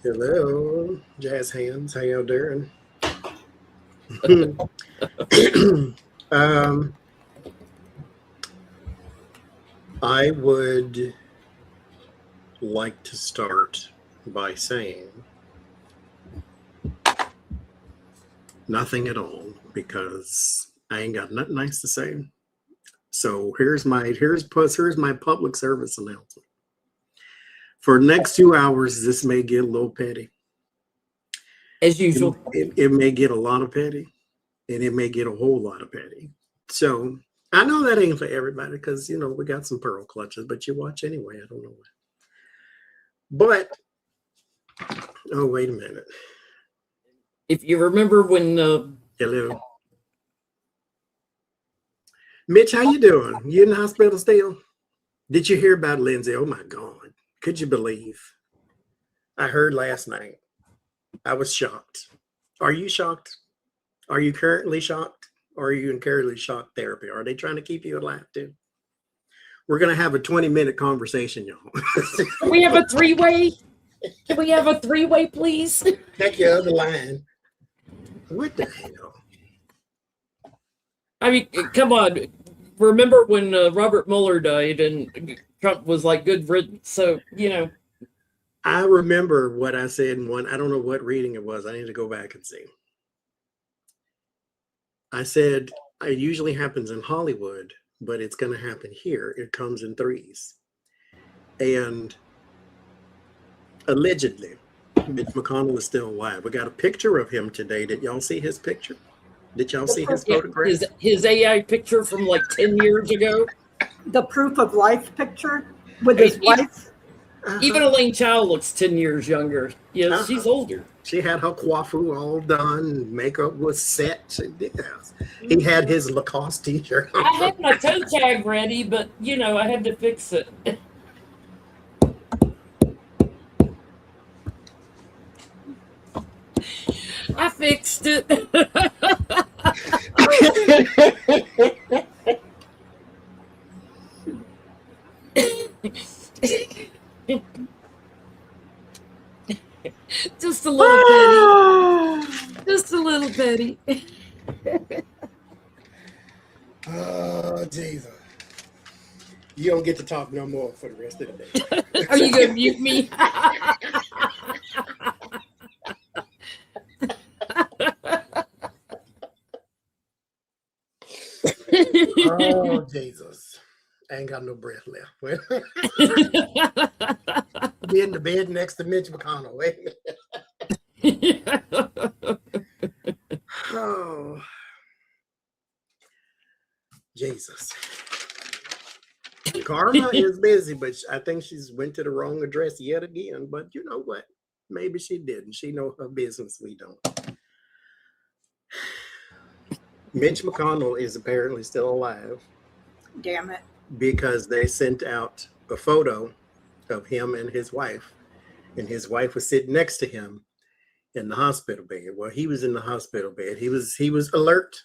Hello, jazz hands. How y'all doing? um, I would like to start by saying nothing at all because I ain't got nothing nice to say. So here's my public service announcement. For the next 2 hours, this may get a little petty. As usual. It may get a lot of petty, and it may get a whole lot of petty. So I know that ain't for everybody because we got some pearl clutches, but you watch anyway. I don't know why. But oh, wait a minute. If you remember when Hello, Mitch. How you doing? You in the hospital still? Did you hear about Lindsay? Oh my God! Could you believe? I heard last night. I was shocked. Are you shocked? Are you currently shocked? Or are you in currently shock therapy? Are they trying to keep you alive too? We're gonna have a 20-minute conversation, y'all. Can we have a three-way? Can we have a three-way, please? Take your other line. What the hell? I mean, come on. Remember when Robert Mueller died and Trump was like, good riddance? So, I remember what I said in one, I don't know what reading it was. I need to go back and see. I said, it usually happens in Hollywood, but it's going to happen here. It comes in threes. And allegedly, Mitch McConnell is still alive. We got a picture of him today. Did y'all see his picture? Did y'all see his photograph? His AI picture from like 10 years ago? The proof of life picture with his wife? Even Elaine Chao looks 10 years younger. Yeah, she's older. She had her coiffure all done. Makeup was set. He had his Lacoste t-shirt. I had my toe tag ready, but, I had to fix it. I fixed it. Just a little petty. Just a little petty. Oh, Jesus. You don't get to talk no more for the rest of the day. Are you going to mute me? Oh, Jesus. I ain't got no breath left. Be in the bed next to Mitch McConnell. Wait a minute. Oh, Jesus. Karma is busy, but I think she's went to the wrong address yet again. But you know what? Maybe she didn't. She know her business. We don't. Mitch McConnell is apparently still alive. Damn it. Because they sent out a photo of him and his wife was sitting next to him in the hospital bed. Well, he was in the hospital bed. He was alert,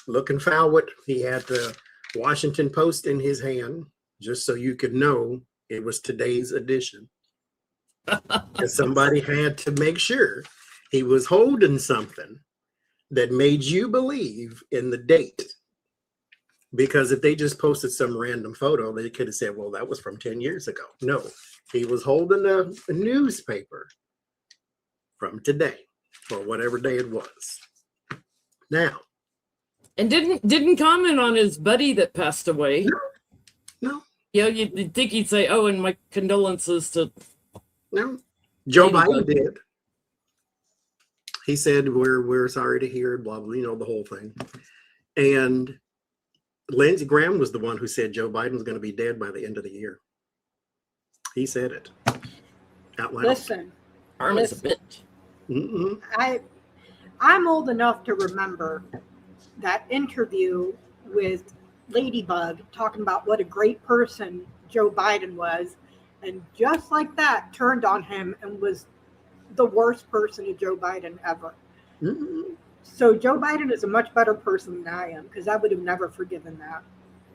looking forward. He had the Washington Post in his hand, just so you could know it was today's edition. And somebody had to make sure he was holding something that made you believe in the date. Because if they just posted some random photo, they could have said, well, that was from 10 years ago. No, he was holding a newspaper from today or whatever day it was. Now. And didn't comment on his buddy that passed away. No. Yeah, you'd think he'd say, oh, and my condolences to... No. Joe Biden did. He said, we're sorry to hear, blah, blah, the whole thing. And Lindsey Graham was the one who said Joe Biden's going to be dead by the end of the year. He said it out loud. Listen. Armin's a bitch. Mm-mm. I'm old enough to remember that interview with Ladybug talking about what a great person Joe Biden was, and just like that turned on him and was the worst person to Joe Biden ever. Mm-mm. So Joe Biden is a much better person than I am, because I would have never forgiven that,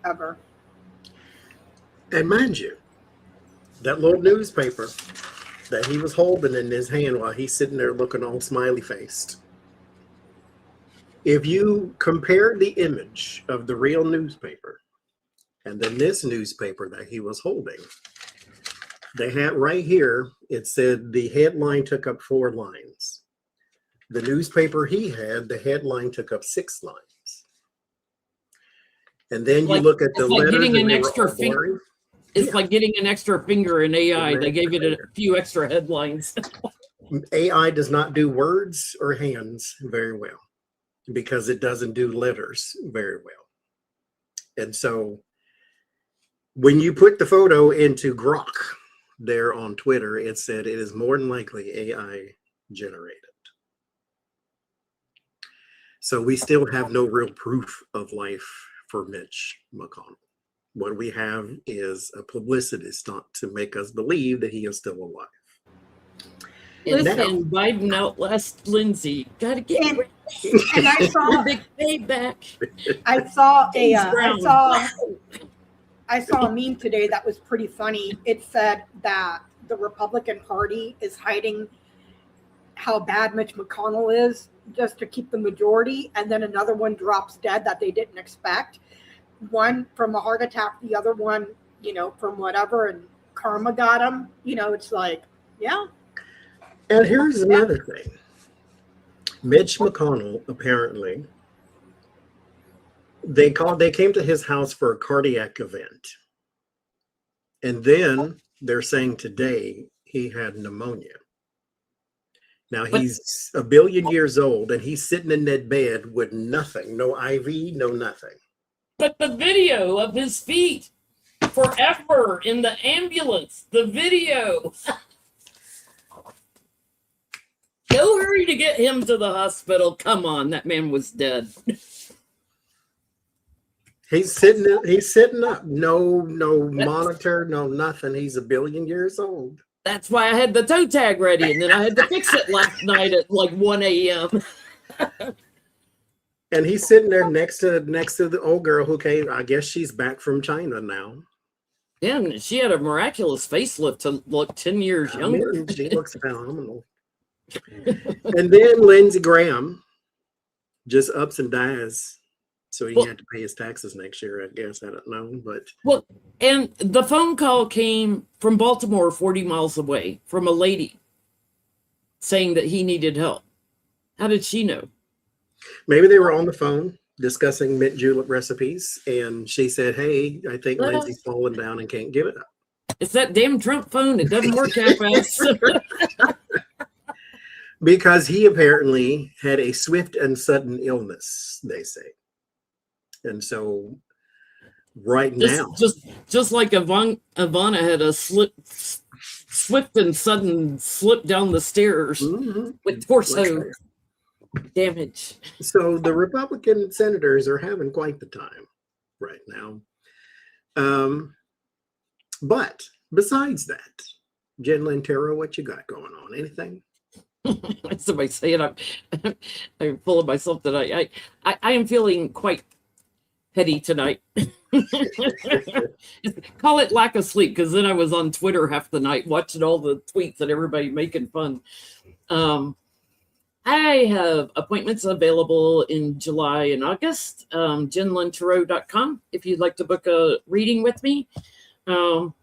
ever. And mind you, that little newspaper that he was holding in his hand while he's sitting there looking all smiley faced. If you compare the image of the real newspaper and then this newspaper that he was holding, they had right here, it said the headline took up 4 lines. The newspaper he had, the headline took up 6 lines. And then you look at the it's like letters. getting and an they were extra all finger. blurry. It's Yeah. like getting an extra finger in AI. An They gave it a extra few extra headlines. AI does not do words or hands very well because it doesn't do letters very well. And so when you put the photo into Grok there on Twitter, it said it is more than likely AI generated. So we still have no real proof of life for Mitch McConnell. What we have is a publicity stunt to make us believe that he is still alive. And Now- can Biden outlast Lindsay? Gotta get And- ready. And I saw Big payback. I saw a James I Brown. saw a meme today that was pretty funny. It said that the Republican Party is hiding how bad Mitch McConnell is just to keep the majority, and then another one drops dead that they didn't expect. One from a heart attack, the other one, from whatever, and karma got him. It's like, yeah. And here's another thing. Mitch McConnell, apparently, they came to his house for a cardiac event. And then they're saying today he had pneumonia. Now he's a billion years old and he's sitting in that bed with nothing, no IV, no nothing. But the video of his feet forever in the ambulance, the video. Go hurry to get him to the hospital. Come on, that man was dead. He's sitting up. No monitor, no nothing. He's a billion years old. That's why I had the toe tag ready, and then I had to fix it last night at like 1 a.m. And he's sitting there next to the old girl who came. I guess she's back from China now. Yeah, and she had a miraculous facelift to look 10 years younger. I mean, she looks phenomenal. And then Lindsey Graham just ups and dies. So he had to pay his taxes next year, I guess. I don't know. But Well, and the phone call came from Baltimore, 40 miles away, from a lady saying that he needed help. How did she know? maybe they were on the phone discussing mint julep recipes. And she said, hey, I think Lindsay's fallen down and can't give it up. It's that damn Trump phone. It doesn't work that fast. Because he apparently had a swift and sudden illness, they say. And so right now, just like Ivana had a swift and sudden slip down the stairs with torso damage. So the Republican senators are having quite the time right now. But besides that, Jen Lantero, what you got going on? Anything? Somebody saying I'm full of myself tonight. I am feeling quite petty tonight. Call it lack of sleep, because then I was on Twitter half the night watching all the tweets and everybody making fun. I have appointments available in July and August. JenLantero.com if you'd like to book a reading with me. Other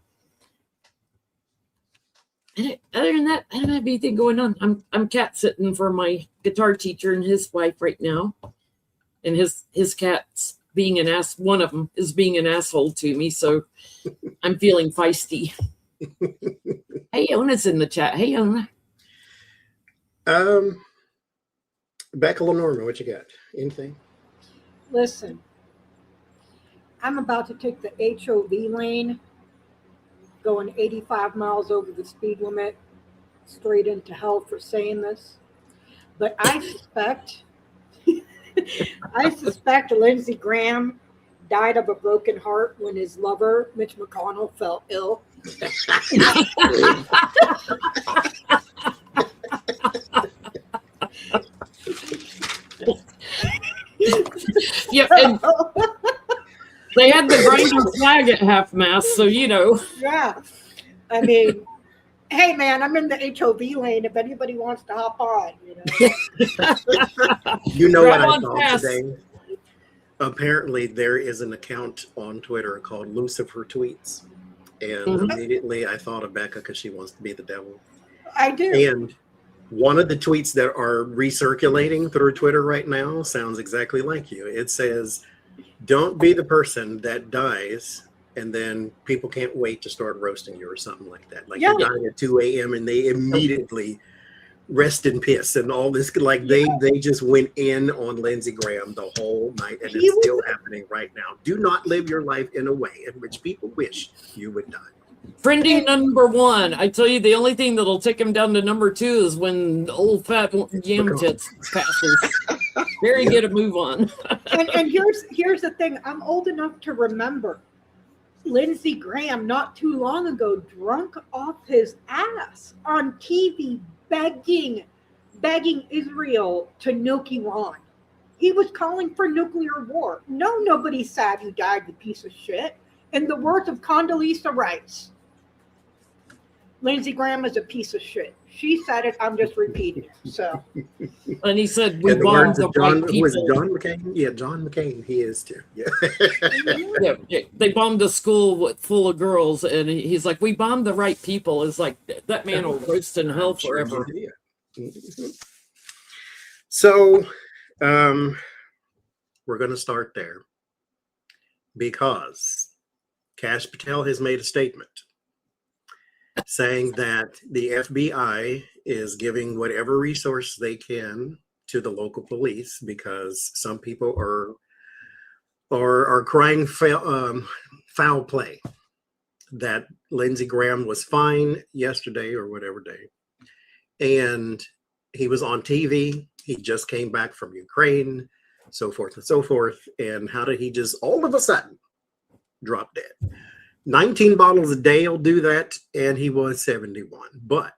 than that, I don't have anything going on. I'm cat sitting for my guitar teacher and his wife right now, and his cat's being an ass. One of them is being an asshole to me, so I'm feeling feisty. Hey, Ona's in the chat. Hey, Ona. Becca Lenormand, what you got? Anything? Listen, I'm about to take the HOV lane, going 85 miles over the speed limit, straight into hell for saying this. But I suspect Lindsey Graham died of a broken heart when his lover, Mitch McConnell, fell ill. Yeah, and they had the Grindr flag at half mast, so you know. Yeah. I mean, Hey man, I'm in the HOV lane. If anybody wants to hop on, you know. You know what Grab I on saw fast. today? Apparently, there is an account on Twitter called Lucifer Tweets. And Mhm. immediately I thought of Becca because she wants to be the devil. I do. And one of the tweets that are recirculating through Twitter right now sounds exactly like you. It says, "Don't be the person that dies and then people can't wait to start roasting you," or something like that. Like Yeah. you died at 2 a.m. and they immediately rest in piss and all this. Like they just went in on Lindsey Graham the whole night, and it's still happening right now. Do not live your life in a way in which people wish you would die. Friending number one. I tell you, the only thing that'll take him down to number two is when old fat jam tits passes. Very get a move on. And here's the thing. I'm old enough to remember Lindsey Graham not too long ago drunk off his ass on TV begging Israel to nuke Iran. He was calling for nuclear war. No, nobody's sad you died, you piece of shit. In the words of Condoleezza Rice, Lindsey Graham is a piece of shit. She said it. I'm just repeating it. So, And he said, "We And the bombed words the of John, right who is people." John McCain? Yeah, John McCain. He is too. Yeah. Yeah, they bombed a school full of girls, and he's like, "We bombed the right people." It's like that man will roast in hell I'm sure forever. he did. Mhm. So, we're going to start there because Kash Patel has made a statement saying that the FBI is giving whatever resource they can to the local police because some people are crying foul play. That Lindsey Graham was fine yesterday or whatever day, and he was on TV. He just came back from Ukraine, so forth and so forth. And how did he just all of a sudden drop dead? 19 bottles a day will do that, and he was 71. But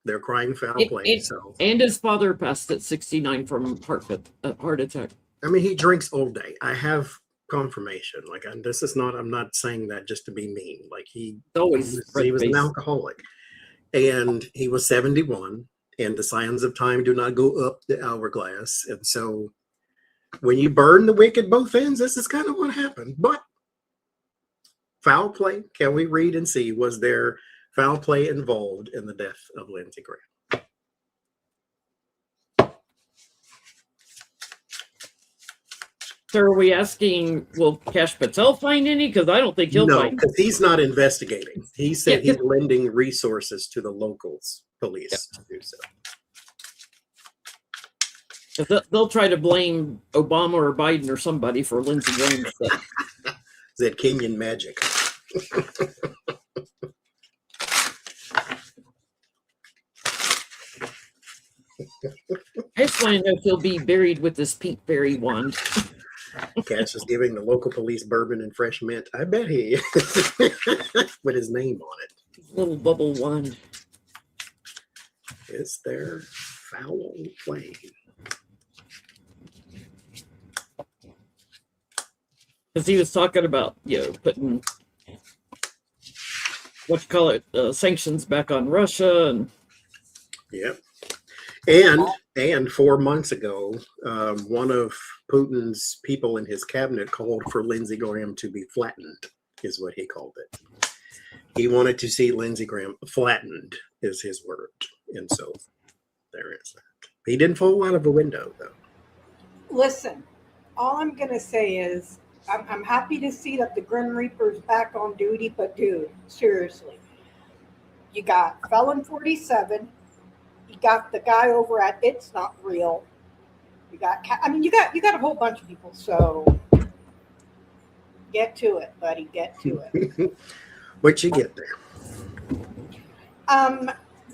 they're crying foul play. So And his father passed at 69 from heart attack. I mean, he drinks all day. I have confirmation. Like this is not. I'm not saying that just to be mean. Like he was an alcoholic, and he was 71. And the signs of time do not go up the hourglass. And so, when you burn the wick at both ends, this is kind of what happened. But foul play. Can we read and see? Was there foul play involved in the death of Lindsey Graham? So are we asking, will Kash Patel find any? Because I don't think he'll No, find. because he's not investigating. He said he's lending resources to the locals police to do so. They'll try to blame Obama or Biden or somebody for Lindsey Graham's death. Is that Kenyan magic? I just want to know if he'll be buried with this pink berry wand. Cash is giving the local police bourbon and fresh mint. I bet he is. With his name on it. Little bubble wand. Is there foul play? Because he was talking about, putting sanctions back on Russia, and Yep. And 4 months ago, one of Putin's people in his cabinet called for Lindsey Graham to be flattened, is what he called it. He wanted to see Lindsey Graham flattened, is his word. And so there is that. He didn't fall out of a window, though. listen, all I'm going to say is I'm happy to see that the Grim Reaper's back on duty, but dude, seriously. You got Felon 47. You got the guy over at It's Not Real. You got you got a whole bunch of people. So get to it, buddy. Get to it. What'd you get there?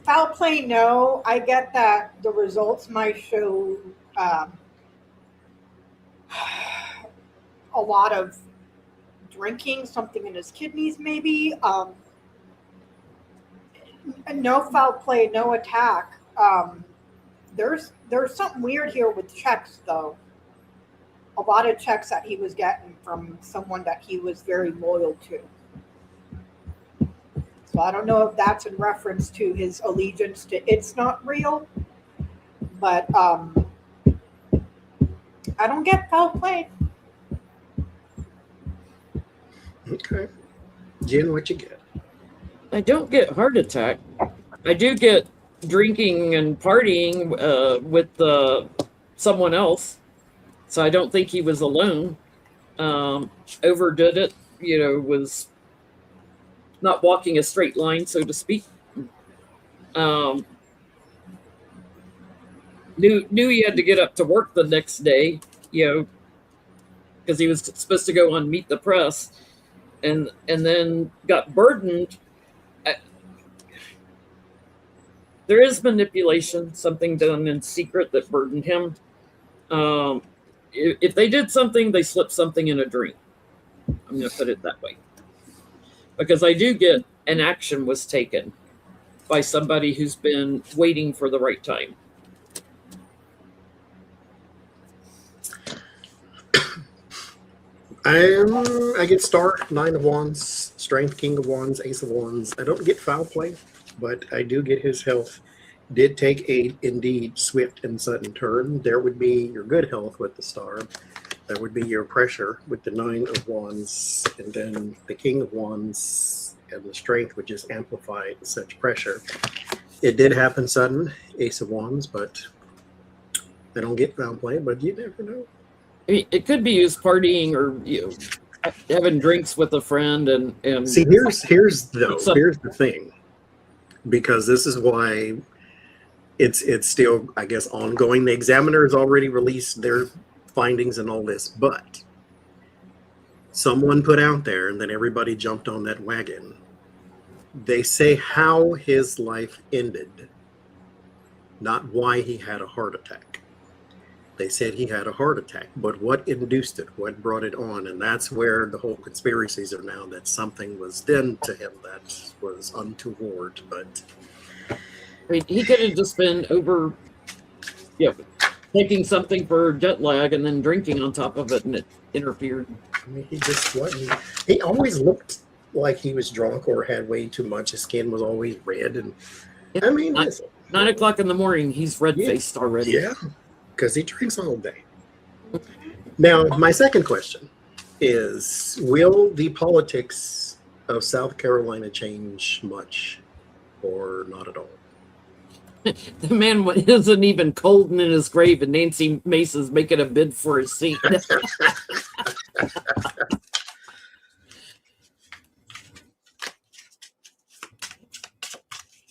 Foul play, no. I get that the results might show a lot of drinking, something in his kidneys, maybe. No foul play, no attack. There's something weird here with checks, though. A lot of checks that he was getting from someone that he was very loyal to. So I don't know if that's in reference to his allegiance to It's Not Real, but I don't get foul play. Okay. Jen, what you get? I don't get heart attack. I do get drinking and partying with someone else. So I don't think he was alone. Overdid it, was not walking a straight line, so to speak. Knew he had to get up to work the next day, because he was supposed to go on Meet the Press, and then got burdened. There is manipulation, something done in secret that burdened him. If they did something, they slipped something in a dream. I'm going to put it that way. Because I do get an action was taken by somebody who's been waiting for the right time. I get star, 9 of Wands, strength, King of Wands, Ace of Wands. I don't get foul play, but I do get his health. Did take a indeed swift and sudden turn. There would be your good health with the star. That would be your pressure with the 9 of Wands, and then the King of Wands and the strength would just amplify such pressure. It did happen sudden, Ace of Wands, but I don't get foul play, but you never know. It could be used partying or having drinks with a friend and see here's the thing, because this is why it's still, I guess, ongoing. The examiner has already released their findings and all this, but someone put out there, and then everybody jumped on that wagon. They say how his life ended, not why he had a heart attack. They said he had a heart attack, but what induced it, what brought it on? And that's where the whole conspiracies are now, that something was done to him that was untoward. But he could have just been taking something for jet lag and then drinking on top of it, and it interfered. I mean, he just wasn't. He always looked like he was drunk or had way too much. His skin was always red, and I mean, 9 o'clock in the morning, he's red-faced already. Yeah, because he drinks all day. Now, my second question is: will the politics of South Carolina change much, or not at all? The man isn't even cold in his grave, and Nancy Mace's making a bid for his seat.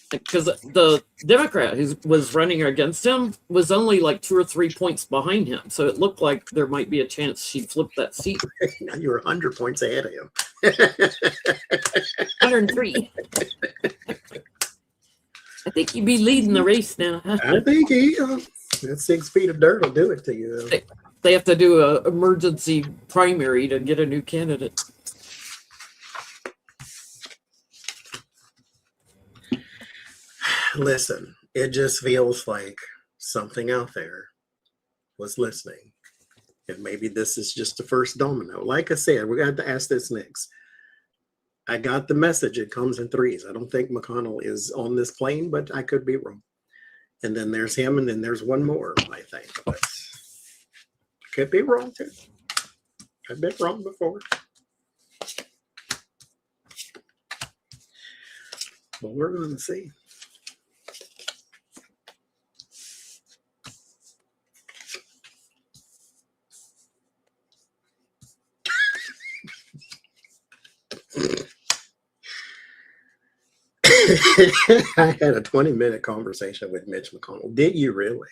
Because the Democrat who was running against him was only like 2 or 3 points behind him. So it looked like there might be a chance she'd flip that seat. Now you're 100 points ahead of him. 103. I think he'd be leading the race now. I think that 6 feet of dirt will do it to you. They have to do an emergency primary to get a new candidate. Listen, it just feels like something out there was listening. And maybe this is just the first domino. Like I said, we're going to have to ask this next. I got the message. It comes in threes. I don't think McConnell is on this plane, but I could be wrong. And then there's him, and then there's one more, I think. But I could be wrong, too. I've been wrong before. Well, we're going to see. I had a 20-minute conversation with Mitch McConnell. Did you really?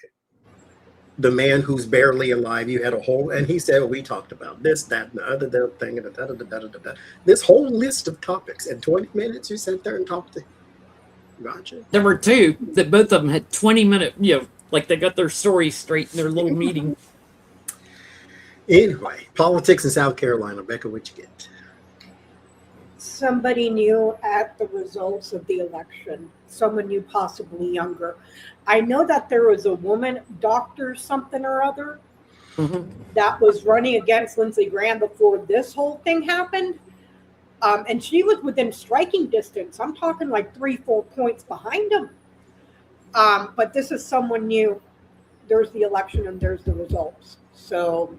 The man who's barely alive. You had a whole, and he said, we talked about this, that, and the other thing, and this whole list of topics. In 20 minutes, you sat there and talked to him. Gotcha. There were two that both of them had 20-minute, like they got their story straight in their little meeting. Anyway, politics in South Carolina. Becca, what you get? Somebody new at the results of the election, someone new, possibly younger. I know that there was a woman, Dr. something or other, that was running against Lindsey Graham before this whole thing happened. And she was within striking distance. I'm talking like 3-4 points behind him. But this is someone new. There's the election and there's the results. So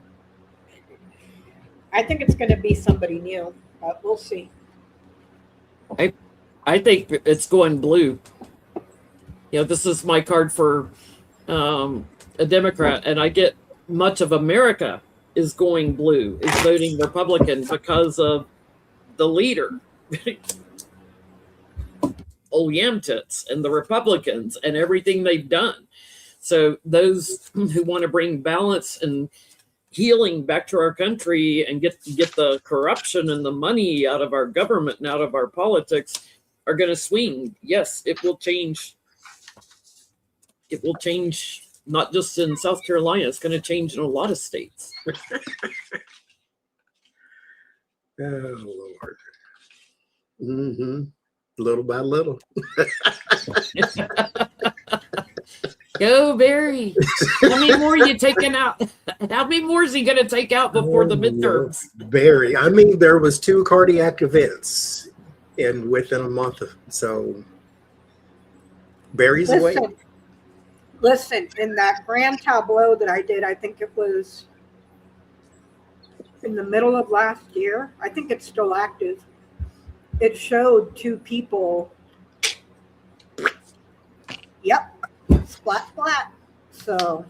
I think it's going to be somebody new, but we'll see. I think it's going blue. This is my card for a Democrat, and I get much of America is going blue, is voting Republican because of the leader, old yam tits, and the Republicans and everything they've done. So those who want to bring balance and healing back to our country and get the corruption and the money out of our government and out of our politics are going to swing. Yes, it will change. It will change not just in South Carolina. It's going to change in a lot of states. Oh, Lord. Mm-hmm. Little by little. Go, Barry. How many more are you taking out? How many more is he going to take out before the midterms? Barry. I mean, there was 2 cardiac events within a month. So Barry's away. Listen, in that grand tableau that I did, I think it was in the middle of last year. I think it's still active. It showed 2 people. Yep. Splat, splat. So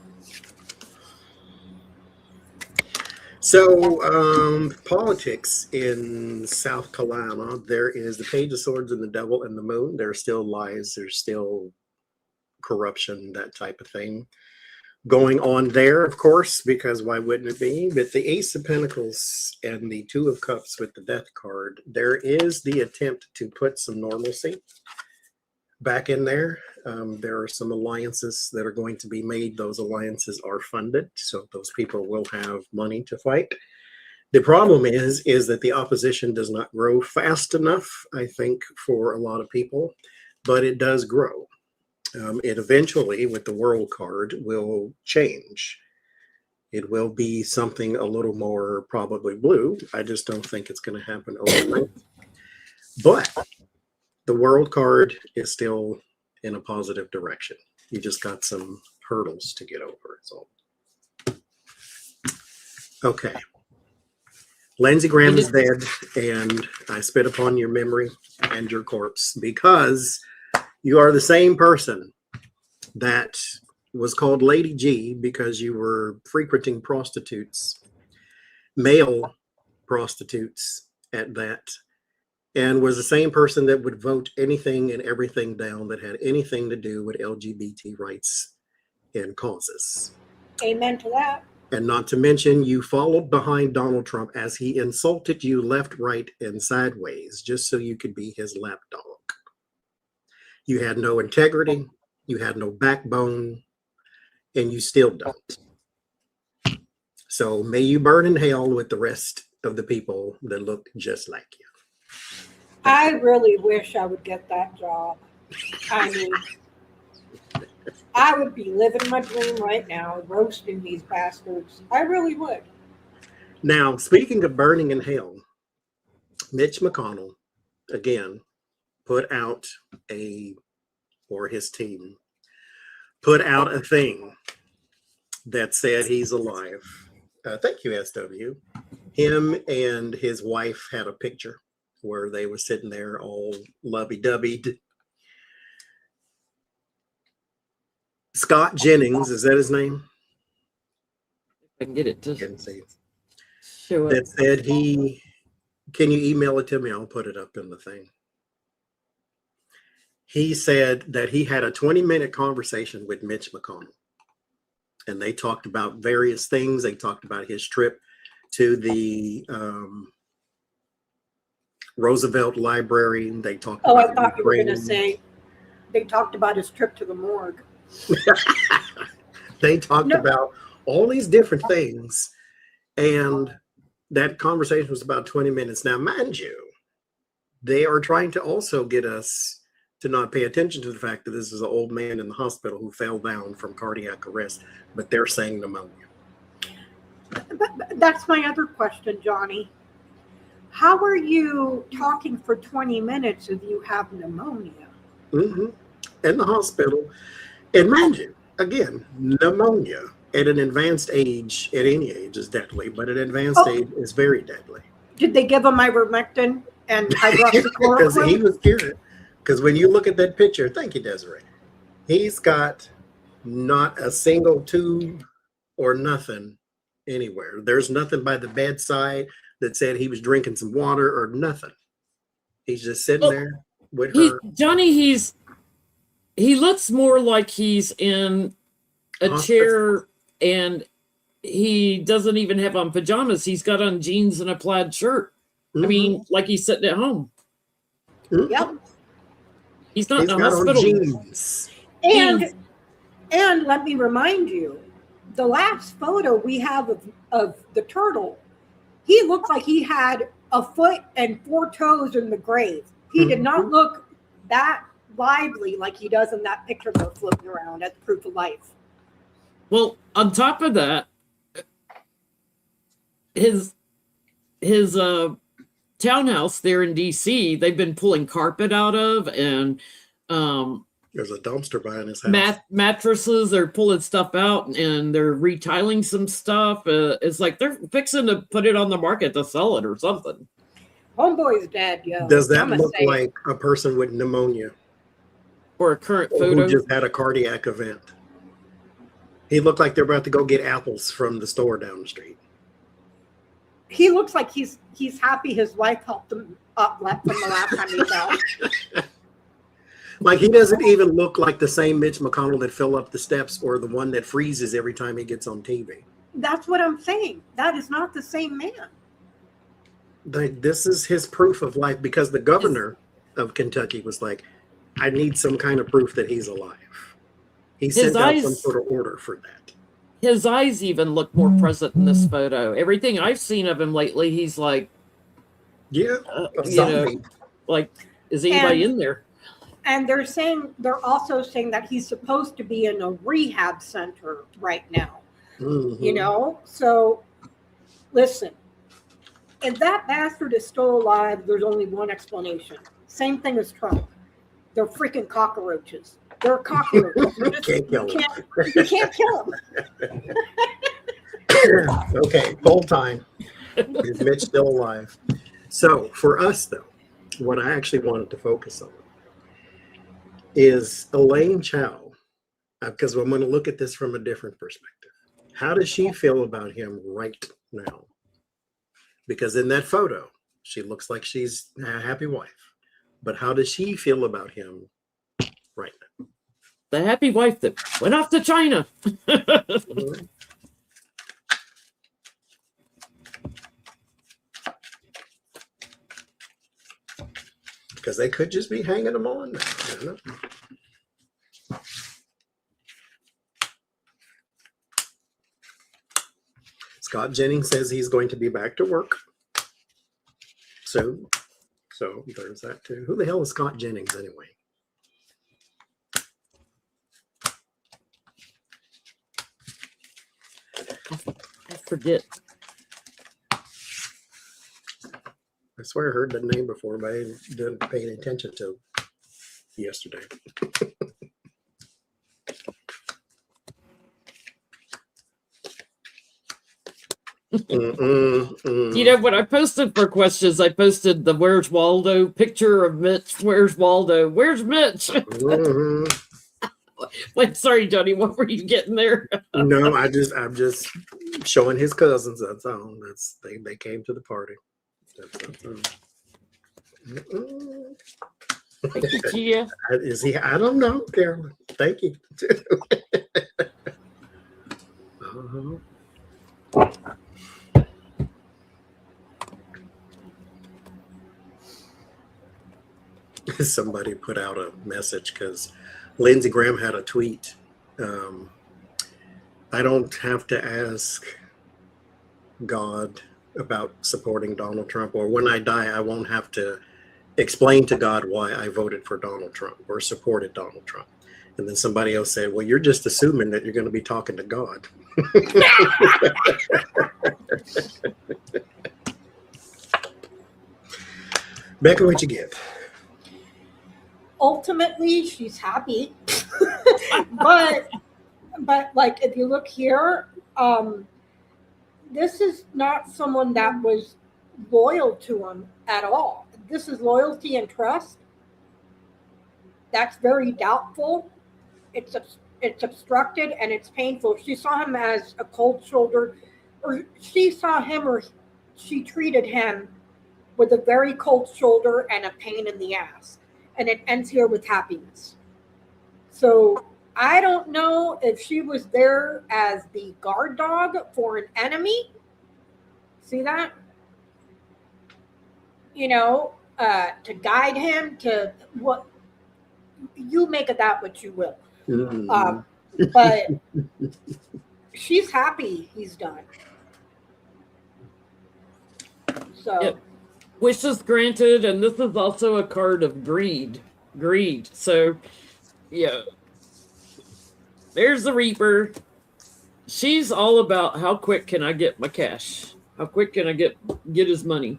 politics in South Carolina, there is the Page of Swords and the Devil and the Moon. There's still lies. There's still corruption, that type of thing going on there, of course, because why wouldn't it be? But the Ace of Pentacles and the Two of Cups with the Death card, there is the attempt to put some normalcy back in there. There are some alliances that are going to be made. Those alliances are funded, so those people will have money to fight. The problem is that the opposition does not grow fast enough, I think, for a lot of people, but it does grow. It eventually, with the World card, will change. It will be something a little more probably blue. I just don't think it's going to happen overnight. But the World card is still in a positive direction. You just got some hurdles to get over, is all. Okay. Lindsey Graham is dead, and I spit upon your memory and your corpse because you are the same person that was called Lady G because you were frequenting prostitutes, male prostitutes at that, and was the same person that would vote anything and everything down that had anything to do with LGBT rights and causes. Amen to that. And not to mention, you followed behind Donald Trump as he insulted you left, right, and sideways just so you could be his lapdog. You had no integrity, you had no backbone, and you still don't. So may you burn in hell with the rest of the people that look just like you. I really wish I would get that job. I mean, I would be living my dream right now, roasting these bastards. I really would. Now, speaking of burning in hell, Mitch McConnell, again, his team put out a thing that said he's alive. Thank you, SW. Him and his wife had a picture where they were sitting there all lovey-doveyed. Scott Jennings, is that his name? I can get it to show it. That said can you email it to me? I'll put it up in the thing. He said that he had a 20-minute conversation with Mitch McConnell. And they talked about various things. They talked about his trip to the Roosevelt Library. They talked about I thought you were going to say they talked about his trip to the morgue. They talked about all these different things. And that conversation was about 20 minutes. Now, mind you, they are trying to also get us to not pay attention to the fact that this is an old man in the hospital who fell down from cardiac arrest, but they're saying pneumonia. But that's my other question, Johnny. How are you talking for 20 minutes if you have pneumonia? Hmm. In the hospital. And mind you, again, pneumonia at an advanced age, at any age, is deadly, but at an advanced age is very deadly. Did they give him ivermectin and Because he hydroxychloroquine? was cured. Because when you look at that picture, thank you, Desiree, he's got not a single tube or nothing anywhere. There's nothing by the bedside that said he was drinking some water or nothing. He's just sitting there with her. Johnny, he looks more like he's in a Hospice. chair, and he doesn't even have on pajamas. He's got on jeans and a plaid shirt. I mean, like he's sitting at home. Yep. He's not He's in got the on hospital. jeans. And let me remind you, the last photo we have of the turtle, he looked like he had a foot and 4 toes in the grave. He did not look that lively like he does in that picture they're floating around as proof of life. Well, on top of that, his townhouse there in DC, they've been pulling carpet out of, and There's a dumpster behind his house. mattresses. They're pulling stuff out, and they're retiling some stuff. It's like they're fixing to put it on the market to sell it or something. Homeboy's dead, yo. Does that I'ma look say it. like a person with pneumonia Or a current who photo. just had a cardiac event? He looked like they're about to go get apples from the store down the street. He looks like he's happy his wife helped him up from the last time he fell. Like he doesn't even look like the same Mitch McConnell that fell up the steps or the one that freezes every time he gets on TV. That's what I'm saying. That is not the same man. Like, this is his proof of life, because the governor of Kentucky was like, I need some kind of proof that he's alive. He sent out some sort of order for that. His eyes even look more present in this photo. Everything I've seen of him lately, he's like, Yeah, a you know, zombie. like, is anybody in there? And they're also saying that he's supposed to be in a rehab center right now. Mhm. You know? So listen, if that bastard is still alive, there's only one explanation. Same thing as Trump. They're freaking cockroaches. They're cockroaches. Can't kill him. You can't kill them. Okay, full time. Is Mitch still alive? So for us, though, what I actually wanted to focus on is Elaine Chao, because I'm going to look at this from a different perspective. How does she feel about him right now? Because in that photo, she looks like she's a happy wife. But how does she feel about him right now? The happy wife that went off to China. Mhm. Because they could just be hanging them on now. You know? Scott Jennings says he's going to be back to work soon. So there's that too. Who the hell is Scott Jennings anyway? I forget. I swear I heard that name before, but I didn't pay any attention to yesterday. You know, when I posted for questions, I posted the Where's Waldo picture of Mitch. Where's Waldo? Where's Mitch? Mhm. Wait, sorry, Johnny, what were you getting there? No, I'm just showing his cousins. That's all. They came to the party. That's all. Mm-mm. Thank you, Gia. Is he? I don't know, Carolyn. Thank you. Uh-huh. Somebody put out a message because Lindsey Graham had a tweet. I don't have to ask God about supporting Donald Trump, or when I die, I won't have to explain to God why I voted for Donald Trump or supported Donald Trump. And then somebody else said, well, you're just assuming that you're going to be talking to God. Becca, what you get? Ultimately, she's happy. but like if you look here, this is not someone that was loyal to him at all. This is loyalty and trust. That's very doubtful. It's obstructed and it's painful. She saw him as a cold shoulder, or she saw him, or she treated him with a very cold shoulder and a pain in the ass. And it ends here with happiness. So I don't know if she was there as the guard dog for an enemy. See that? You know, to guide him to what you make of that what you will. But she's happy he's done. So Yep. Wishes granted, and this is also a card of greed. So, yeah. There's the Reaper. She's all about how quick can I get my cash? How quick can I get his money?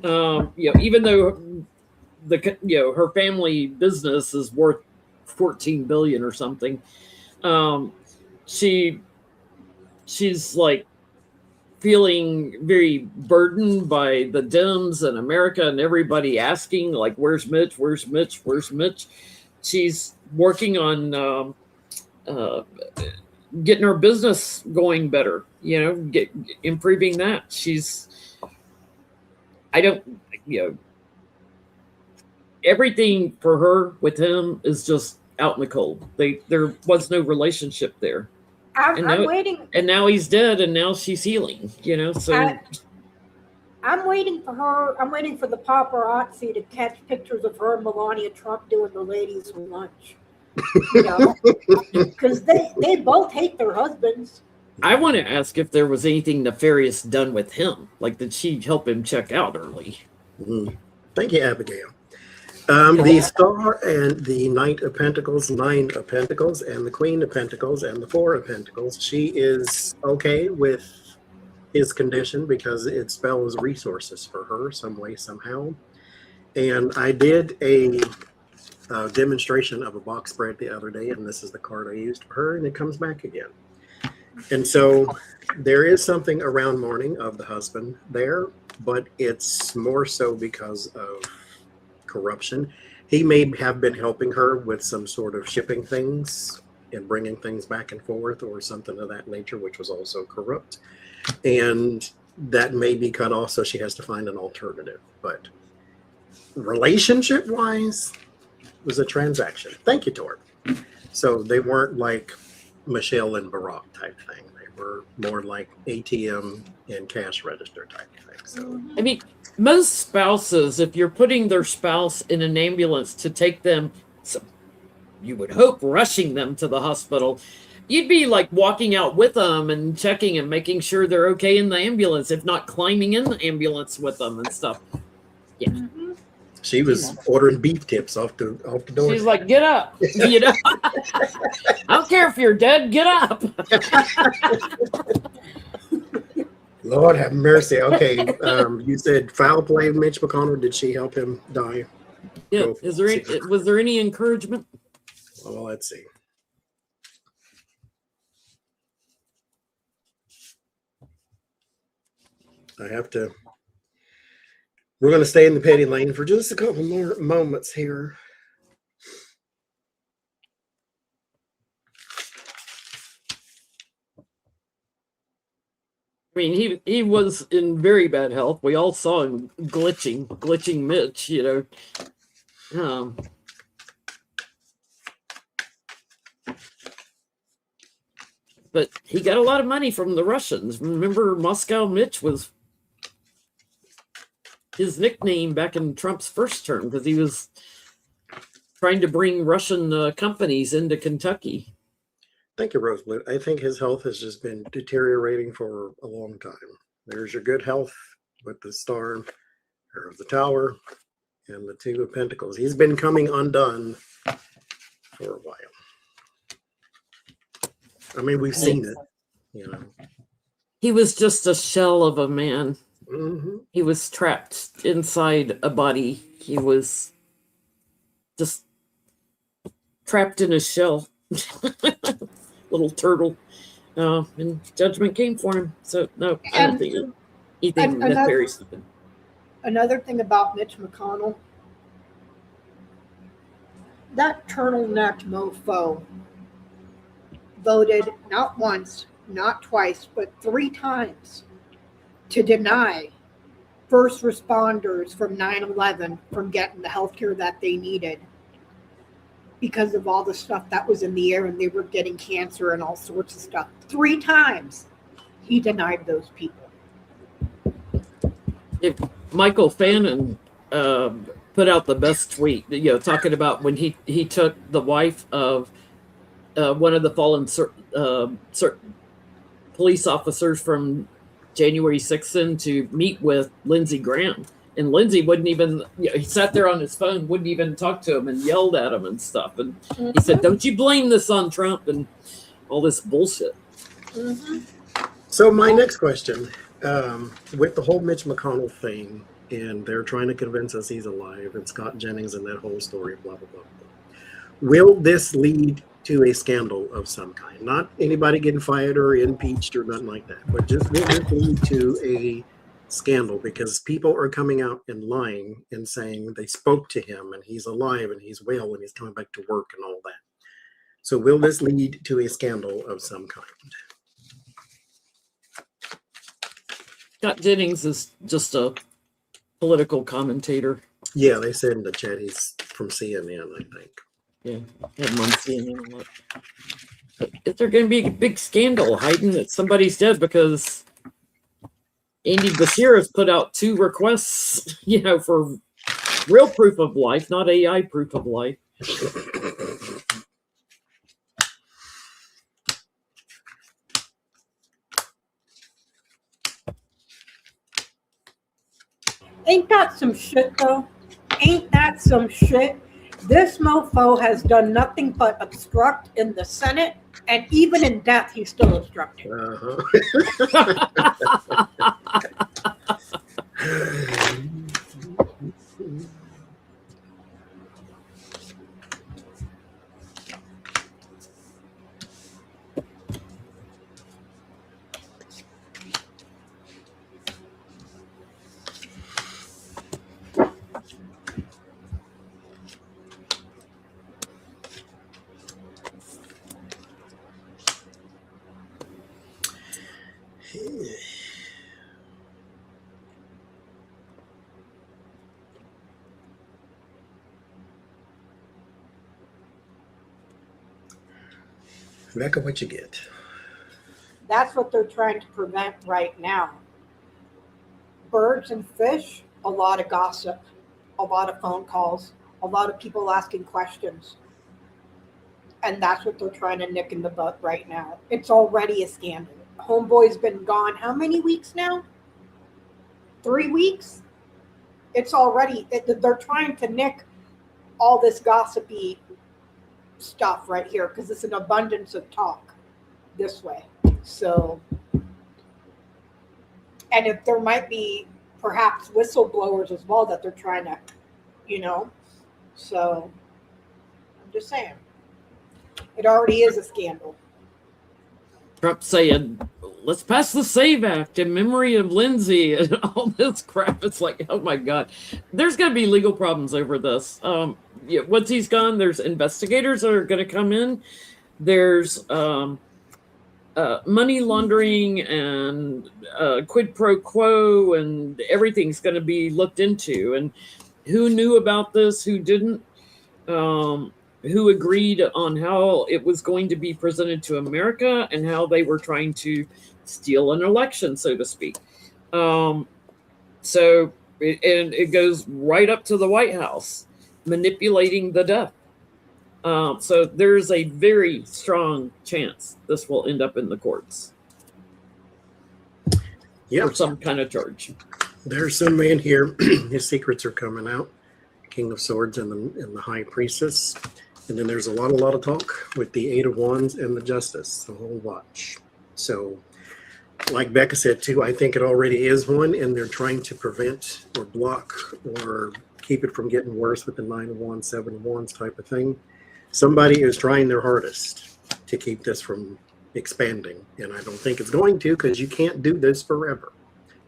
Even though her family business is worth 14 billion or something, she's like feeling very burdened by the Dems and America and everybody asking, like, where's Mitch? Where's Mitch? Where's Mitch? She's working on getting her business going better, improving that. Everything for her with him is just out in the cold. There was no relationship there. I'm waiting. And now he's dead, and now she's healing, so. I'm waiting for her. I'm waiting for the paparazzi to catch pictures of her and Melania Trump doing the ladies' lunch. Because they both hate their husbands. I want to ask if there was anything nefarious done with him. Like, did she help him check out early? Thank you, Abigail. The Star and the Knight of Pentacles, Nine of Pentacles, and the Queen of Pentacles, and the Four of Pentacles. She is okay with his condition because it spells resources for her some way, somehow. And I did a demonstration of a box spread the other day, and this is the card I used for her, and it comes back again. And so there is something around mourning of the husband there, but it's more so because of corruption. He may have been helping her with some sort of shipping things and bringing things back and forth or something of that nature, which was also corrupt. And that may be cut off, so she has to find an alternative. But relationship-wise, it was a transaction. Thank you, Tor. So they weren't like Michelle and Barack type thing. They were more like ATM and cash register type thing. So I mean, most spouses, if you're putting their spouse in an ambulance to take them, so you would hope rushing them to the hospital, you'd be like walking out with them and checking and making sure they're okay in the ambulance, if not climbing in the ambulance with them and stuff. Yeah. Mm-hmm. she was ordering beef tips off the door. She's like, get up. I don't care if you're dead, get up. Lord have mercy. Okay, you said foul play, Mitch McConnell. Did she help him die? Yeah. Was there any encouragement? Well, let's see. We're going to stay in the petty lane for just a couple more moments here. I mean, he was in very bad health. We all saw him glitching Mitch, But he got a lot of money from the Russians. Remember, Moscow Mitch was his nickname back in Trump's first term because he was trying to bring Russian companies into Kentucky. Thank you, Rosebud. I think his health has just been deteriorating for a long time. There's your good health with the Star of the Tower and the Two of Pentacles. He's been coming undone for a while. I mean, we've seen it, He was just a shell of a man. Hmm. He was trapped inside a body. He was just trapped in a shell. Little turtle. And judgment came for him. So no, I don't And, think anything and another, nefarious happened. another thing about Mitch McConnell, that turtleneck mofo voted not once, not twice, but 3 times to deny first responders from 9/11 from getting the health care that they needed because of all the stuff that was in the air and they were getting cancer and all sorts of stuff. 3 times he denied those people. If Michael Fannin put out the best tweet, talking about when he took the wife of one of the fallen police officers from January 6th in to meet with Lindsey Graham. And Lindsey wouldn't even, he sat there on his phone, wouldn't even talk to him and yelled at him and stuff. And he said, don't you blame this on Trump and all this bullshit. Mm-hmm. So my next question, with the whole Mitch McConnell thing, and they're trying to convince us he's alive, and Scott Jennings and that whole story, blah, blah, blah, blah. Will this lead to a scandal of some kind? Not anybody getting fired or impeached or nothing like that, but just will this lead to a scandal because people are coming out and lying and saying they spoke to him and he's alive and he's well and he's coming back to work and all that. So will this lead to a scandal of some kind? Scott Jennings is just a political commentator. Yeah, they said in the chat he's from CNN, I think. Yeah, had him on CNN a lot. But is there going to be a big scandal hiding that somebody's dead because Andy Bashir has put out 2 requests, for real proof of life, not AI proof of life. Ain't that some shit, though? Ain't that some shit? This mofo has done nothing but obstruct in the Senate, and even in death, he's still obstructing. Rebecca, what you get? That's what they're trying to prevent right now. Birds and fish, a lot of gossip, a lot of phone calls, a lot of people asking questions. And that's what they're trying to nick in the butt right now. It's already a scandal. Homeboy's been gone how many weeks now? 3 weeks? It's already, they're trying to nick all this gossipy stuff right here because it's an abundance of talk this way. So, and if there might be perhaps whistleblowers as well that they're trying to, so I'm just saying it already is a scandal. Trump saying, let's pass the SAVE Act in memory of Lindsey and all this crap. It's like, oh my God, there's going to be legal problems over this. Once he's gone, there's investigators that are going to come in. There's money laundering and quid pro quo, and everything's going to be looked into. And who knew about this, who didn't, who agreed on how it was going to be presented to America and how they were trying to steal an election, so to speak. It goes right up to the White House, manipulating the death. So there's a very strong chance this will end up in the courts. Yeah, for some kind of charge. There's some man here. His secrets are coming out. King of Swords and the High Priestess. And then there's a lot of talk with the Eight of Wands and the Justice, the whole watch. So like Becca said too, I think it already is one, and they're trying to prevent or block or keep it from getting worse with the 9171s type of thing. Somebody is trying their hardest to keep this from expanding, and I don't think it's going to, because you can't do this forever.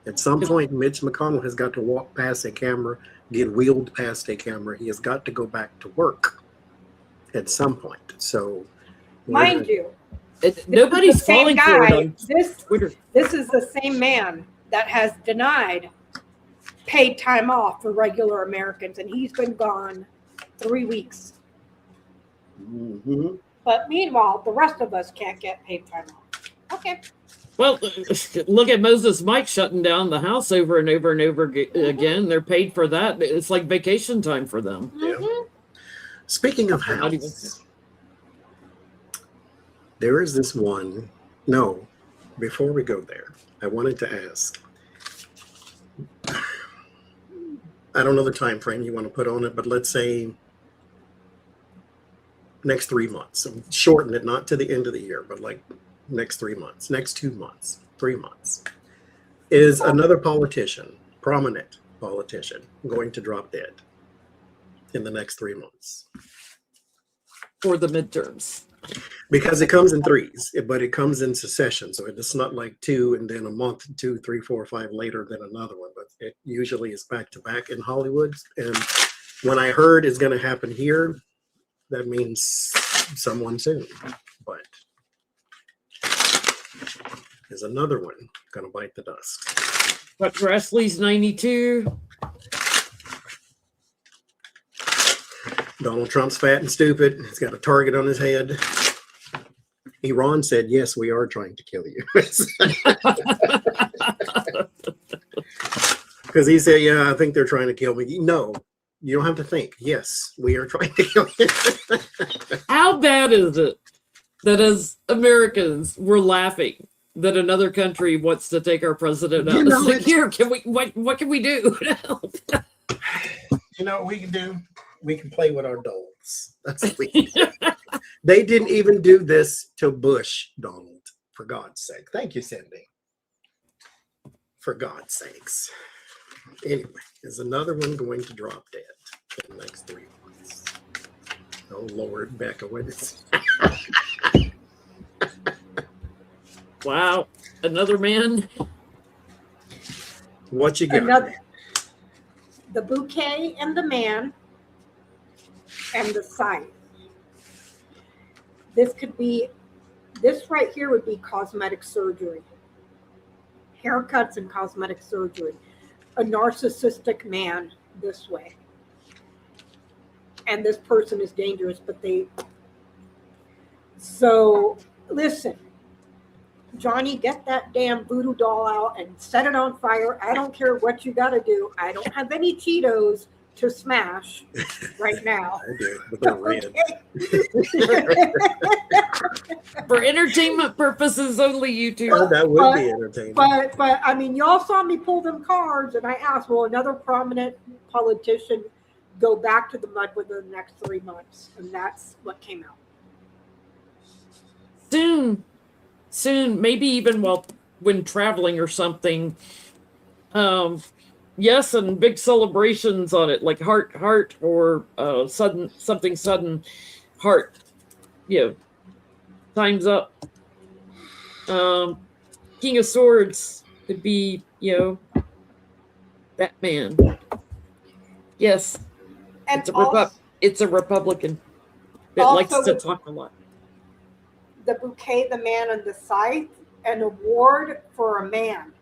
At some point, Mitch McConnell has got to walk past a camera, get wheeled past a camera. He has got to go back to work at some point. So, Mind you, Nobody's the same falling for it guy. on This Twitter. is the same man that has denied paid time off for regular Americans, and he's been gone 3 weeks. mhm. But meanwhile, the rest of us can't get paid time off. Okay. Well, look at Moses Mike shutting down the house over and over and over again. They're paid for that. It's like vacation time for them. Yeah. Mhm. Speaking of Not even- house, there is this one. No, before we go there, I wanted to ask. I don't know the time frame you want to put on it, but let's say next 3 months. Shorten it, not to the end of the year, but like next 3 months, next 2 months, 3 months. Is another politician, prominent politician, going to drop dead in the next 3 months? For the midterms. Because it comes in threes, but it comes in succession. So it's not like two and then a month, 2, 3, 4, 5 later, then another one. But it usually is back to back in Hollywood. And when I heard it's going to happen here, that means someone soon. But there's another one going to bite the dust. But Grassley's 92. Donald Trump's fat and stupid. He's got a target on his head. Iran said, yes, we are trying to kill you. Because he said, yeah, I think they're trying to kill me. No, you don't have to think. Yes, we are trying to kill you. How bad is it that as Americans we're laughing that another country wants to take our president out? You know, It's like, it's- here, can we? What can we do? You know what we can do? We can play with our dolls. That's what we can do. They didn't even do this to Bush, Donald, for God's sake. Thank you, Cindy. For God's sakes. Anyway, is another one going to drop dead in the next 3 months? Oh, Lord, Becca, what is Wow, another man. what you got? Another, the bouquet and the man and the scythe. This right here would be cosmetic surgery. Haircuts and cosmetic surgery. A narcissistic man this way. And this person is dangerous, but so listen, Johnny, get that damn voodoo doll out and set it on fire. I don't care what you got to do. I don't have any Cheetos to smash right now. I do, but they're red. For entertainment purposes only, you two. Oh, that would be entertaining. But I mean, y'all saw me pull them cards, and I asked, will another prominent politician go back to the mud within the next 3 months? And that's what came out. Soon, maybe even when traveling or something. Yes, and big celebrations on it, like heart, or sudden heart. Time's up. King of Swords could be, Batman. Yes, And it's a Republican that Also likes to with- talk a lot. the bouquet, the man, and the scythe, an award for a man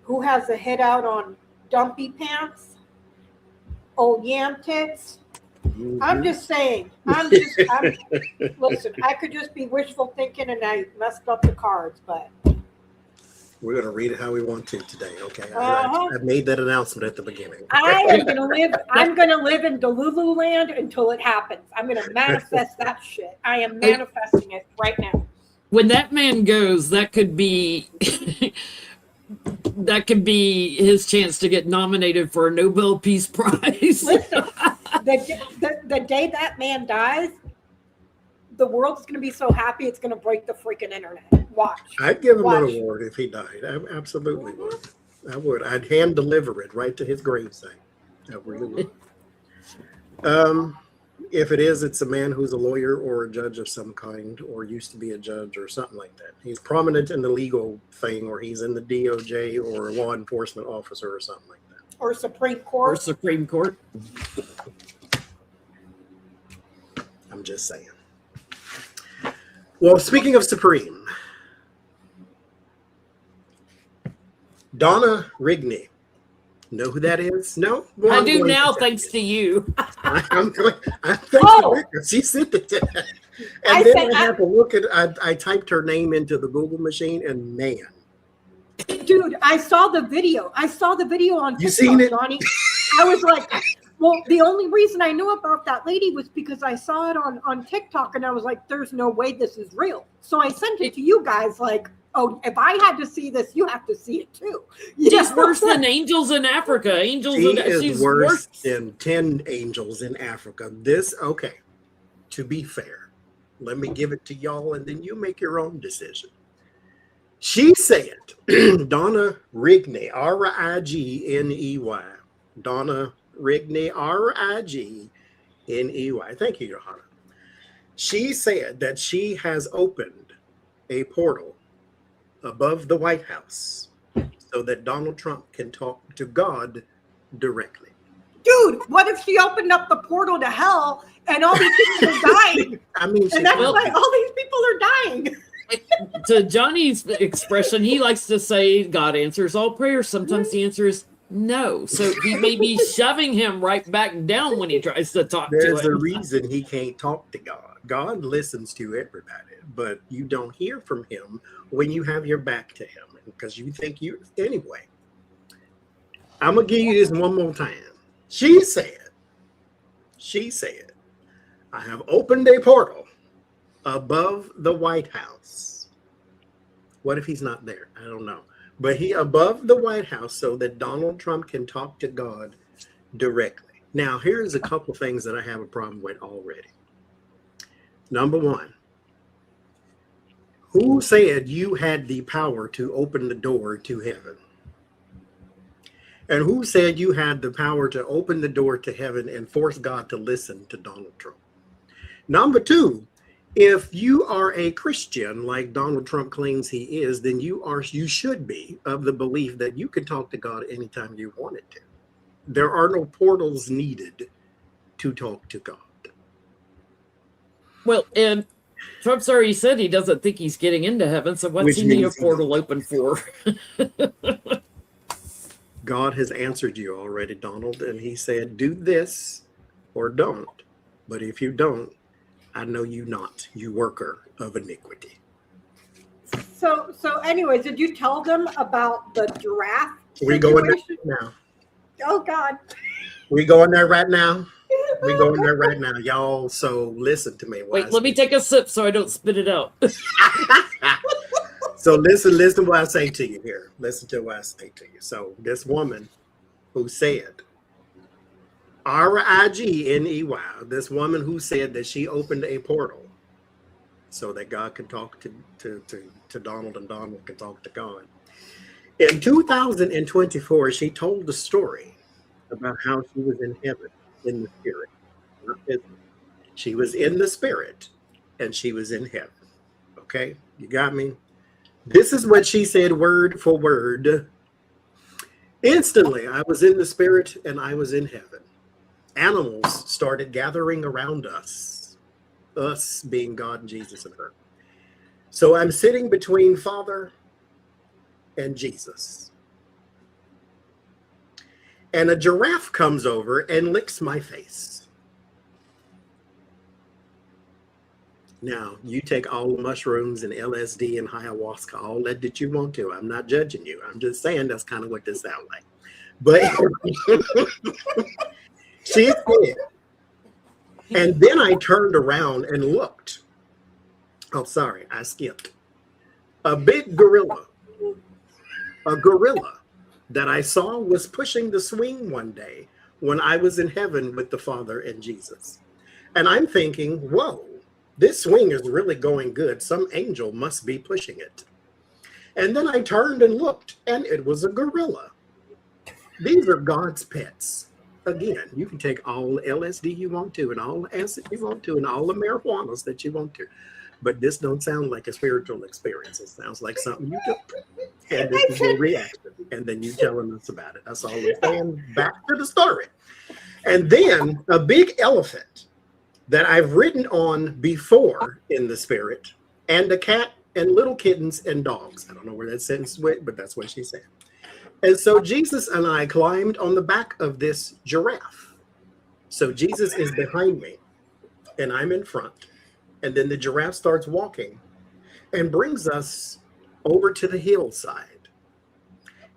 who has a hit out on dumpy pants, old yam tits. I'm just saying. Listen, I could just be wishful thinking, and I messed up the cards, but We're going to read it how we want to today, okay? Uh-huh. I made that announcement at the beginning. I'm gonna live in Delulu land until it happens. I'm gonna manifest that shit. I am manifesting it right now. When that man goes, that could be his chance to get nominated for a Nobel Peace Prize. Listen, the day that man dies, the world's gonna be so happy it's gonna break the freaking internet. Watch. I'd give him an Watch. award if he died. I absolutely would. I would. I'd hand deliver it right to his gravesite. I really would. If it is, it's a man who's a lawyer or a judge of some kind, or used to be a judge or something like that. He's prominent in the legal thing, or he's in the DOJ or a law enforcement officer or something like that. Or Supreme Or Court. Supreme Court. I'm just saying. Well, speaking of Supreme, Donna Rigney. Know who that is? No? Well, I I'm do going now, to tell thanks you. to you. I'm thanks Oh! to Becca. She sent it to me. I And then said- I had to look at I typed her name into the Google machine, and man, Dude, I saw the video. I saw the video on You TikTok, seen it? Johnny. I was like, well, the only reason I knew about that lady was because I saw it on TikTok, and I was like, there's no way this is real. So I sent it to you guys like, oh, if I had to see this, you have to see it too. She's worse than angels in Africa. Angels she in is she's worse than 10 angels in Africa. Okay, to be fair, let me give it to y'all, and then you make your own decision. She said, Donna Rigney, Rigney, Donna Rigney, Rigney. Thank you, Johanna. She said that she has opened a portal above the White House so that Donald Trump can talk to God directly. Dude, what if she opened up the portal to hell and all these people are dying? I mean, she And that's Well- why all these people are dying. To Johnny's expression, he likes to say God answers all prayers. Sometimes the answer is no. So he may be shoving him right back down when he tries to talk there's to a him. reason he can't talk to God. God listens to everybody, but you don't hear from him when you have your back to him because you think you anyway. I'm gonna give you this one more time. She said, I have opened a portal above the White House. What if he's not there? I don't know. But he above the White House so that Donald Trump can talk to God directly. Now, here's a couple of things that I have a problem with already. Number one, who said you had the power to open the door to heaven? And who said you had the power to open the door to heaven and force God to listen to Donald Trump? Number two, if you are a Christian like Donald Trump claims he is, then you should be of the belief that you can talk to God anytime you wanted to. There are no portals needed to talk to God. Well, and Trump's already said he doesn't think he's getting into heaven. So what's Which he need a means he portal open for? God has answered you already, Donald, and he said, do this or don't. But if you don't, I know you not, you worker of iniquity. So anyways, did you tell them about the giraffe We going there situation? now. Oh God. We going there right now. We going there right now, y'all. So listen to me. while I Wait, let me speak. take a sip so I don't spit it out. So listen to what I say to you here. Listen to what I say to you. So this woman who said, Rigney, this woman who said that she opened a portal so that God can talk to Donald and Donald can talk to God. In 2024, she told the story about how she was in heaven in the spirit. Not physically. She was in the spirit and she was in heaven. Okay, you got me? This is what she said word for word. Instantly, I was in the spirit and I was in heaven. Animals started gathering around us being God and Jesus and her. So I'm sitting between Father and Jesus. And a giraffe comes over and licks my face. Now, you take all the mushrooms and LSD and ayahuasca, all that you want to. I'm not judging you. I'm just saying that's kind of what this sounds like. But she did. And then I turned around and looked. Oh, sorry, I skipped. A big gorilla. A gorilla that I saw was pushing the swing one day when I was in heaven with the Father and Jesus. And I'm thinking, whoa, This swing is really going good. Some angel must be pushing it. And then I turned and looked, and it was a gorilla. These are God's pets. Again, you can take all LSD you want to, and all the acid you want to, and all the marijuanas that you want to. But this don't sound like a spiritual experience. It sounds like something you took. And this is a reaction. And then you telling us about it. That's all I'm saying. Back to the story. And then a big elephant that I've ridden on before in the spirit, and a cat and little kittens and dogs. I don't know where that sentence went, but that's what she said. And so Jesus and I climbed on the back of this giraffe. So Jesus is behind me, and I'm in front. And then the giraffe starts walking and brings us over to the hillside.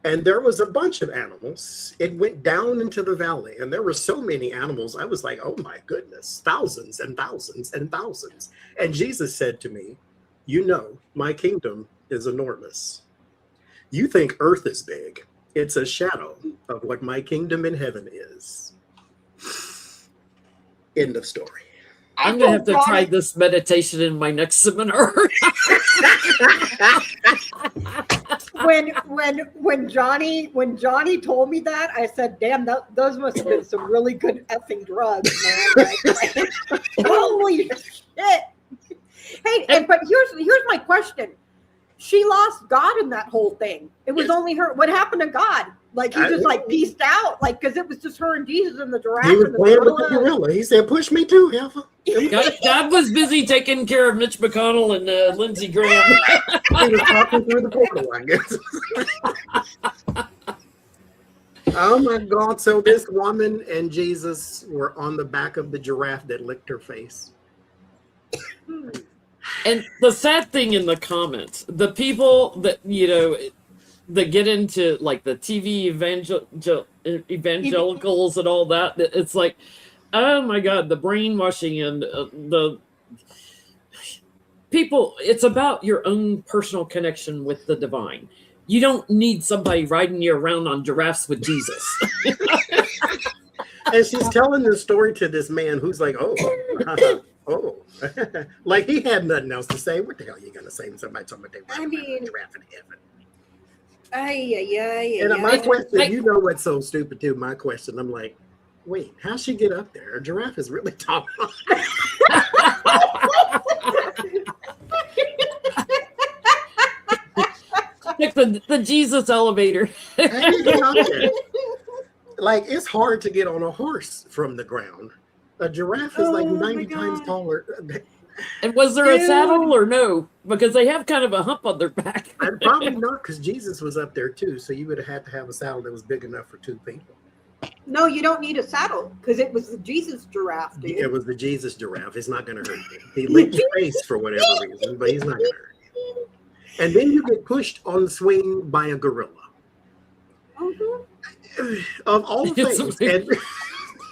And there was a bunch of animals. It went down into the valley, and there were so many animals. I was like, oh my goodness, thousands and thousands and thousands. And Jesus said to me, you know, my kingdom is enormous. You think earth is big. It's a shadow of what my kingdom in heaven is. End of story. I'm going to have to try this meditation in my next seminar. when Johnny told me that, I said, "Damn, those must have been some really good effing drugs, man!" Like, holy shit! Hey, but here's my question. She lost God in that whole thing. It was only her. What happened to God? Like he just like pieced out, like because it was just her and Jesus and the giraffe. He was and the playing with the gorilla. He said, "Push me too, Heifer." God was busy taking care of Mitch McConnell and Lindsey Graham. He was talking through the portal, I guess. Oh my God! So this woman and Jesus were on the back of the giraffe that licked her face. And the sad thing in the comments, the people that, you know, that get into like the TV evangelicals and all that, it's like, oh my God, the brainwashing and the people, it's about your own personal connection with the divine. You don't need somebody riding you around on giraffes with Jesus. And she's telling the story to this man who's like, oh, oh, like he had nothing else to say. What the hell are you going to say when somebody talking about they ride around a giraffe in heaven? And my question, you know what's so stupid too? My question, I'm like, wait, how'd she get up there? A giraffe is really tall. Like the Jesus elevator. How do you get up there? Like, it's hard to get on a horse from the ground. A giraffe is like 90 times taller. And was there a saddle or no? Because they have kind of a hump on their back. And probably not, because Jesus was up there too. So you would have had to have a saddle that was big enough for two people. No, you don't need a saddle because it was the Jesus giraffe, dude. It was the Jesus giraffe. It's not going to hurt you. He licked your face for whatever reason, but he's not going to hurt you. And then you get pushed on the swing by a gorilla. Mm-hmm. Of all things. And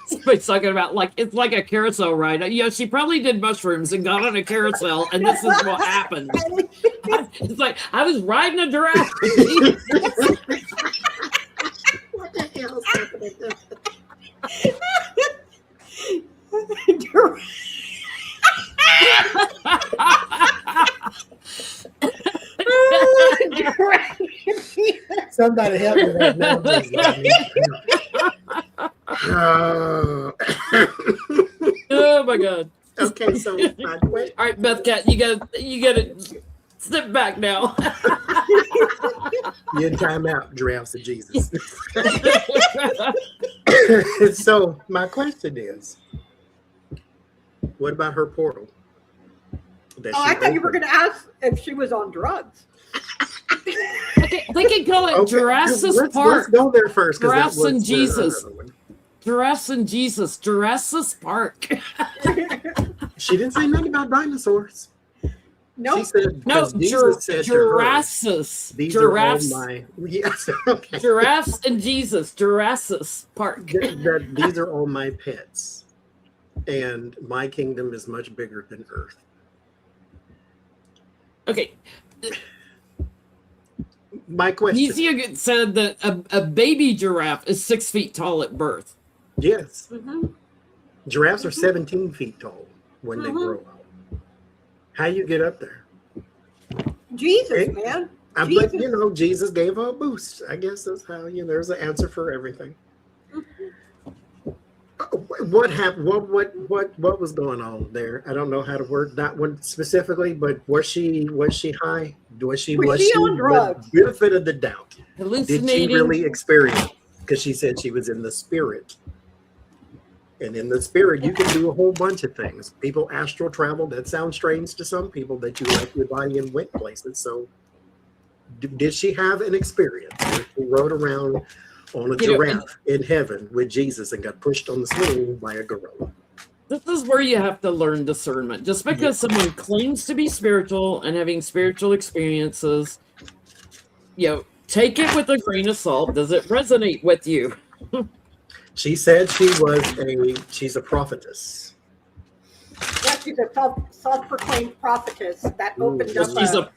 Somebody's talking about like it's like a carousel ride. You know, she probably did mushrooms and got on a carousel, and this is what happened. It's like I was riding a giraffe. What the hell is happening? Somebody help me right now. Oh my God. Okay, so my question. All right, Beth Cat, you gotta step back now. You in time out, giraffes of Jesus. So my question is, what about her portal? I thought you were going to ask if she was on drugs. They can call it Jurassic Park. Let's go there first. Giraffes and Jesus. Giraffes and Jesus. Jurassic Park. She didn't say nothing about dinosaurs. No, she said, no, giraffes. These giraffes. are all my, yes, okay. Giraffes and Jesus. Jurassic Park. These are all my pets, and my kingdom is much bigger than Earth. Okay. My question. Nisia said that a baby giraffe is 6 feet tall at birth. Yes. Mm-hmm. Giraffes are 17 feet tall when they grow up. How you get up there? Jesus, Okay. man. But Jesus. you know, Jesus gave her a boost. I guess that's how there's an answer for everything. What happened? What was going on there? I don't know how to word that one specifically, but was she high? Was she on drugs? with benefit of the doubt? Did she Hallucinating. really experience? Because she said she was in the spirit. And in the spirit, you can do a whole bunch of things. People astral travel. That sounds strange to some people that you left your body and went places. So did she have an experience where she rode around on a giraffe in heaven with Jesus and got pushed on the swing by a gorilla? This is where you have to learn discernment. Just because someone claims to be spiritual and having spiritual experiences, take it with a grain of salt. Does it resonate with you? She said she's a prophetess. Yeah, she's a self-proclaimed prophetess that opened She's up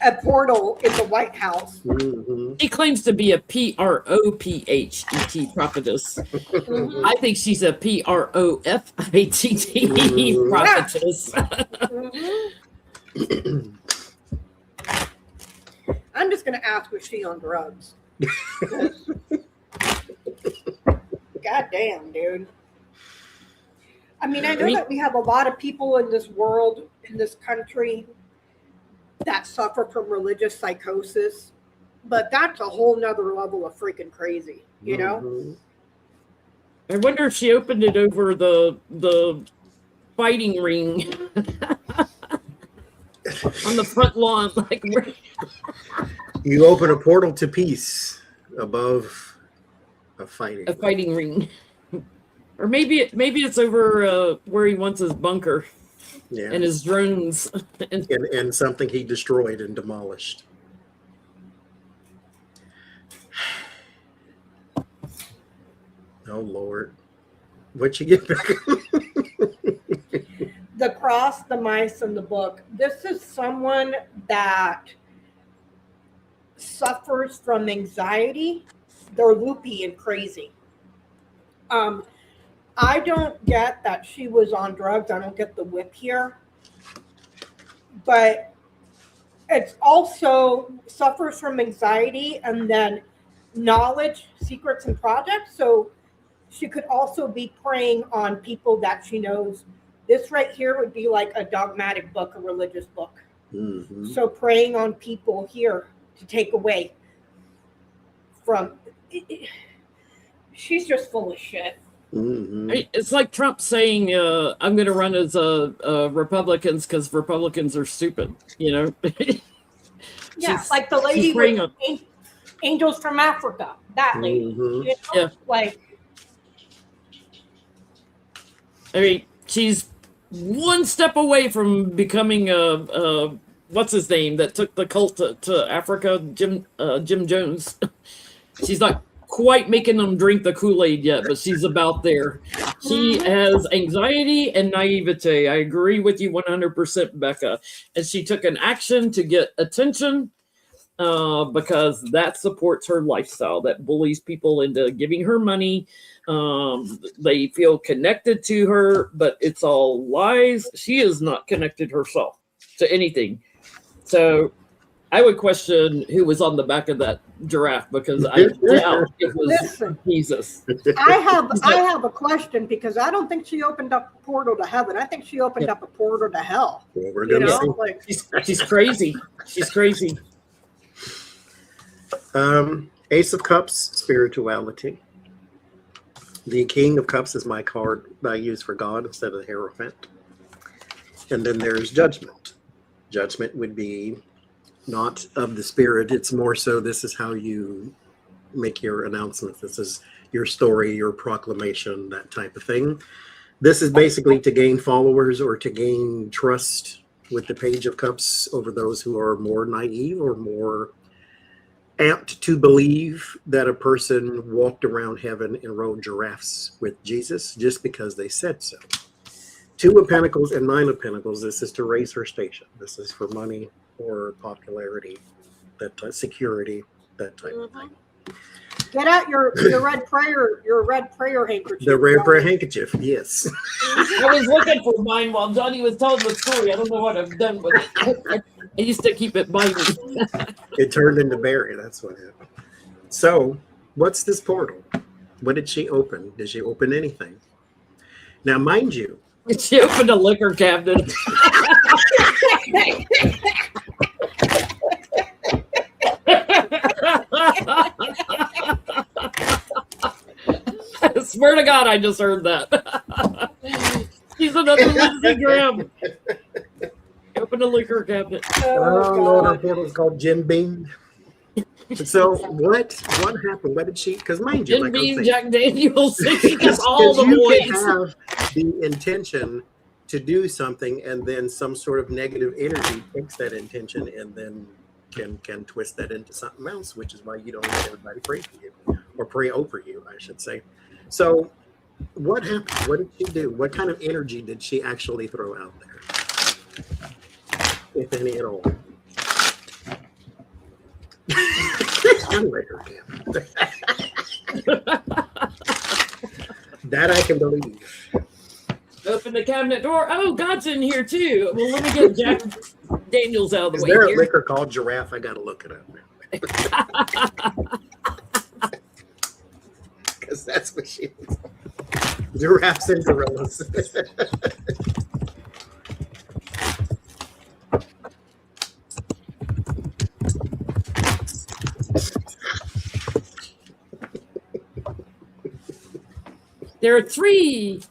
a portal in the White House. Mm-hmm. She claims to be a prophet prophetess. Mhm. I think she's a profatt prophetess. Mhm. I'm just going to ask, was she on drugs? God damn, dude. I mean, I know that we have a lot of people in this world, in this country, that suffer from religious psychosis, but that's a whole nother level of freaking crazy, you know? Mm-hmm. I wonder if she opened it over the fighting ring on the front lawn. Like, You open a portal to peace above a fighting ring. Or maybe it's over where he wants his bunker and his drones. and something he destroyed and demolished. Oh Lord, what you get back? The Cross, the Mice, and the Book. This is someone that suffers from anxiety. They're loopy and crazy. I don't get that she was on drugs. I don't get the whip here. But it's also suffers from anxiety and then knowledge, secrets, and projects. So she could also be preying on people that she knows. This right here would be like a dogmatic book, a religious book. Mm-hmm. So preying on people here to take away from. She's just full of shit. Mm-hmm. It's like Trump saying, "I'm going to run as Republicans because Republicans are stupid." Yeah, like the lady with Angels from Africa. That lady. Mm-hmm. Yeah. Like. I mean, she's one step away from becoming a what's his name that took the cult to Africa, Jim Jones. She's not quite making them drink the Kool-Aid yet, but she's about there. She has anxiety and naivete. I agree with you 100%, Becca. And she took an action to get attention because that supports her lifestyle, that bullies people into giving her money. They feel connected to her, but it's all lies. She is not connected herself to anything. So I would question who was on the back of that giraffe because I doubt it was Jesus. I have a question because I don't think she opened up a portal to heaven. I think she opened up a portal to hell. Well, we're gonna see. Like, She's crazy. She's crazy. Ace of Cups, spirituality. The King of Cups is my card that I use for God instead of the Hierophant. And then there's Judgment. Judgment would be not of the spirit. It's more so this is how you make your announcements. This is your story, your proclamation, that type of thing. This is basically to gain followers or to gain trust with the Page of Cups over those who are more naive or more apt to believe that a person walked around heaven and rode giraffes with Jesus just because they said so. Two of Pentacles and Nine of Pentacles. This is to raise her station. This is for money or popularity, that security, that type of thing. Get out your red prayer handkerchief. The red prayer handkerchief, yes. I was looking for mine while Johnny was telling the story. I don't know what I've done with it. I used to keep it by me. It turned into Barry. That's what happened. So, what's this portal? What did she open? Did she open anything? Now, mind you, She opened a liquor cabinet. I swear to God, I just heard that. She's another Lindsey Graham. Open a liquor cabinet. oh Lord, our portal is called Jim Beam. So what happened? What did she? Because mind you, Jim like I'm Beam, saying, Jack Daniels, she got all the you can boys. have the intention to do something, and then some sort of negative energy takes that intention and then can twist that into something else, which is why you don't let everybody pray for you or pray over you, I should say. So what happened? What did she do? What kind of energy did she actually throw out there, if any at all? That I can believe. Open the cabinet door. Oh, God's in here too. Well, let me get Jack Daniels out of the Is way there a here. liquor called Giraffe? I gotta look it up now. Because that's what she is. Giraffes and gorillas. There are 3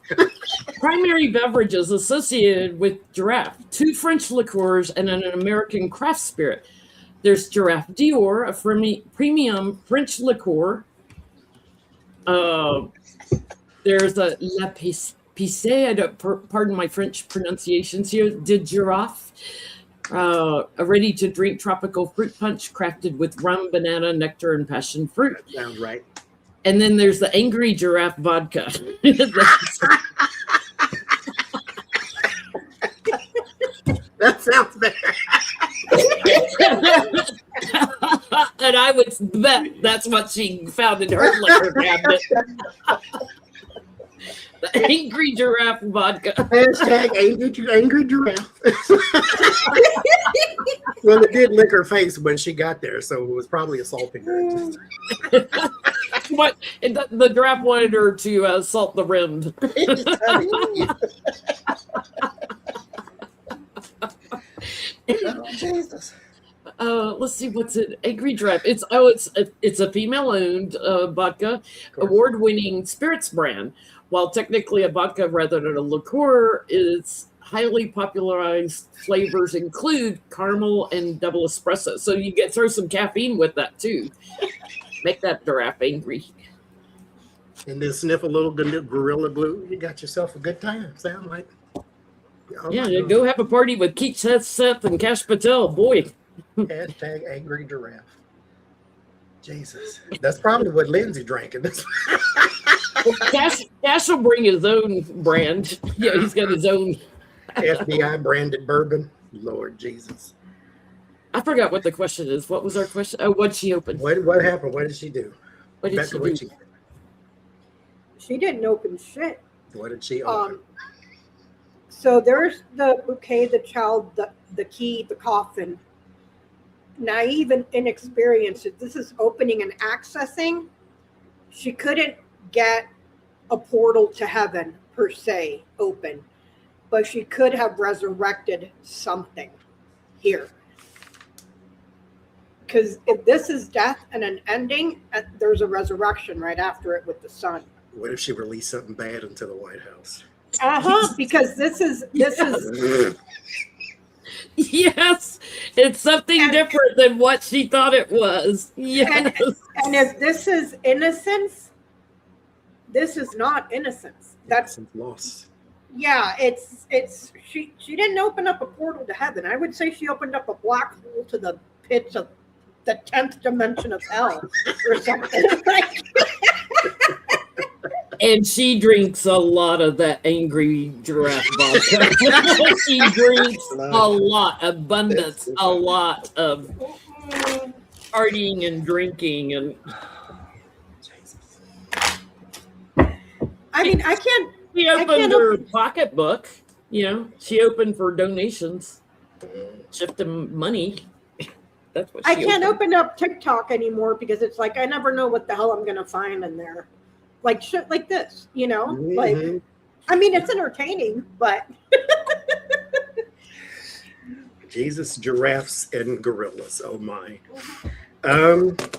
primary beverages associated with Giraffe: 2 French liqueurs and an American craft spirit. There's Giraffe Dior, a premium French liqueur. There's a La Pissée, I don't, pardon my French pronunciations here, de Giraffe, a ready-to-drink tropical fruit punch crafted with rum, banana, nectar, and passion fruit. Sounds right. And then there's the Angry Giraffe vodka. That sounds bad. And I would bet that's what she found in her liquor cabinet. The Angry Giraffe vodka. Hashtag angry giraffe. Well, it did lick her face when she got there, so it was probably assaulting her. What? And the giraffe wanted her to salt the rim. Oh, Jesus. Let's see what's it. Angry Giraffe. It's a female-owned vodka, award-winning spirits brand. While technically a vodka rather than a liqueur, its highly popularized flavors include caramel and double espresso. So you get throw some caffeine with that too. Make that giraffe angry. And then sniff a little Gorilla Glue. You got yourself a good time. Sound like. Oh Yeah, my God. go have a party with Keith Seth and Cash Patel. Boy, Hashtag angry giraffe. Jesus. That's probably what Lindsay drank in this. Cash will bring his own brand. Yeah, he's got his own. FBI branded bourbon. Lord Jesus. I forgot what the question is. What was our question? Oh, what'd she open? What happened? What did she do? What did Becca, she what'd do? She didn't open shit. What did she open? So there's the bouquet, the child, the key, the coffin. Naive and inexperienced. This is opening and accessing. She couldn't get a portal to heaven per se open, but she could have resurrected something here. Because if this is death and an ending, there's a resurrection right after it with the sun. What if she released something bad into the White House? Because this is Yes, it's something different than what she thought it was. Yes. And if this is innocence, this is not innocence. That's lost. yeah, it's she didn't open up a portal to heaven. I would say she opened up a black hole to the pits of the 10th dimension of hell or something. And she drinks a lot of that Angry Giraffe vodka. She drinks a lot, abundance, a lot of partying and drinking. And I mean, I can't. She I can't opened her open- pocketbook. She opened for donations, shipped them money. That's what I she can't opened. open up TikTok anymore because it's like I never know what the hell I'm gonna find in there. Like shit like this, Like, Mhm. I mean, it's entertaining, but Jesus, giraffes, and gorillas. Oh my.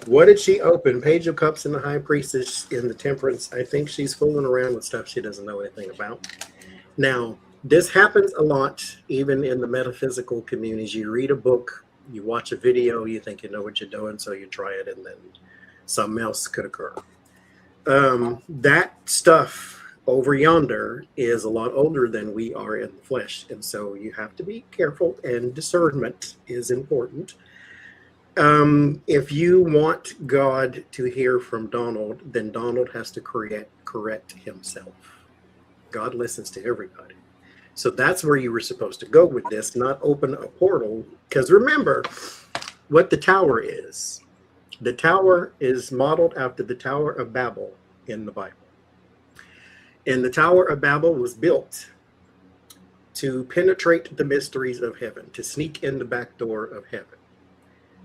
What did she open? Page of Cups and the High Priestess in the Temperance. I think she's fooling around with stuff she doesn't know anything about. Now, this happens a lot, even in the metaphysical communities. You read a book, you watch a video, you think you know what you're doing, so you try it, and then something else could occur. That stuff over yonder is a lot older than we are in the flesh, and so you have to be careful, and discernment is important. If you want God to hear from Donald, then Donald has to correct himself. God listens to everybody. So that's where you were supposed to go with this, not open a portal. Because remember what the tower is. The tower is modeled after the Tower of Babel in the Bible. And the Tower of Babel was built to penetrate the mysteries of heaven, to sneak in the back door of heaven.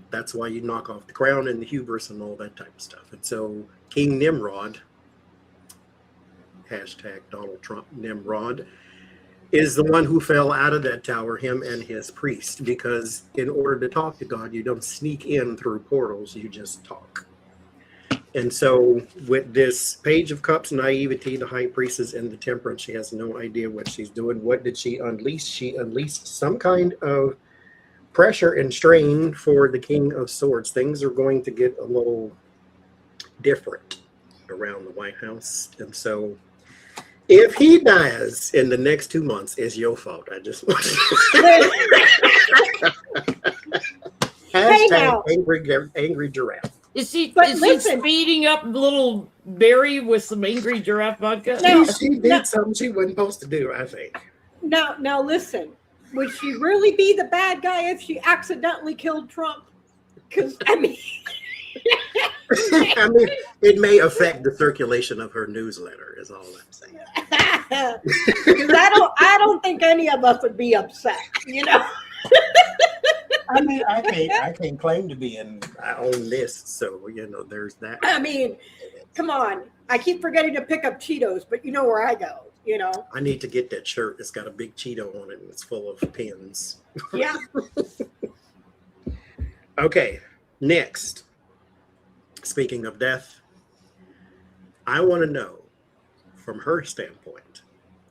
That's why you knock off the crown and the hubris and all that type of stuff. And so King Nimrod, hashtag Donald Trump Nimrod, is the one who fell out of that tower, him and his priest, because in order to talk to God, you don't sneak in through portals, you just talk. And so with this Page of Cups, naivety, the High Priestess, and the Temperance, she has no idea what she's doing. What did she unleash? She unleashed some kind of pressure and strain for the King of Swords. Things are going to get a little different around the White House. And so if he dies in the next 2 months, it's your fault. I just want now. hashtag angry giraffe. Is she But is listen. she speeding up little Barry with some angry giraffe vodka? No. She did something she wasn't supposed to do, I think. now listen. Would she really be the bad guy if she accidentally killed Trump? Because I mean, I mean, it may affect the circulation of her newsletter, is all I'm saying. because I don't think any of us would be upset. I mean, I can't claim to be I own this, so there's that. I mean, come on. I keep forgetting to pick up Cheetos, but you know where I go. I need to get that shirt. It's got a big Cheeto on it, and it's full of pins. Yeah. Okay, next. Speaking of death, I want to know, from her standpoint,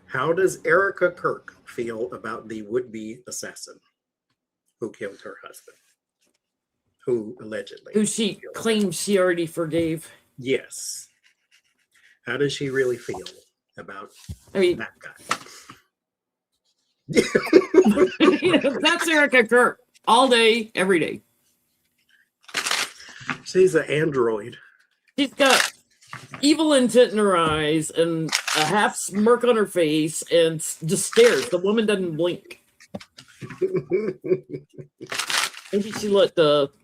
how does Erica Kirk feel about the would-be assassin who killed her husband? Who allegedly. Who she claims she already forgave. Yes. How does she really feel about I mean, that guy? that's Erica Kirk all day, every day. She's an android. She's got evil intent in her eyes and a half smirk on her face and just stares. The woman doesn't blink. Maybe she let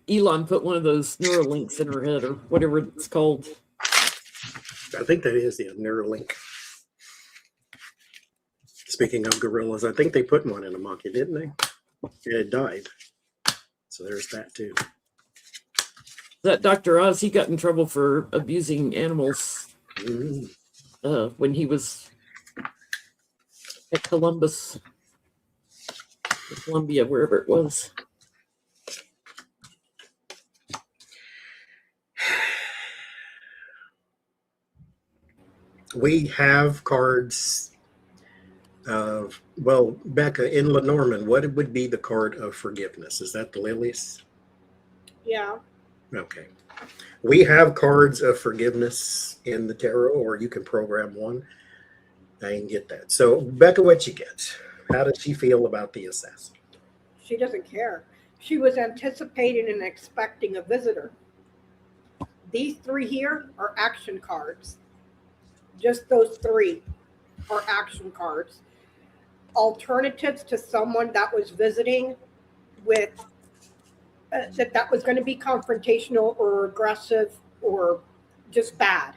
Elon put one of those Neuralinks in her head or whatever it's called. I think that is the Neuralink. Speaking of gorillas, I think they put one in a monkey, didn't they? Yeah, it died. So there's that too. That Dr. Oz, he got in trouble for abusing animals when he was at Columbia, wherever it was. We have cards of, well, Becca, in Lenormand, what would be the card of forgiveness? Is that the lilies? Yeah. Okay. We have cards of forgiveness in the tarot, or you can program one. I can get that. So, Becca, what you get? How does she feel about the assassin? She doesn't care. She was anticipating and expecting a visitor. These three here are action cards. Just those three are action cards. Alternatives to someone that was visiting with that was going to be confrontational or aggressive or just bad.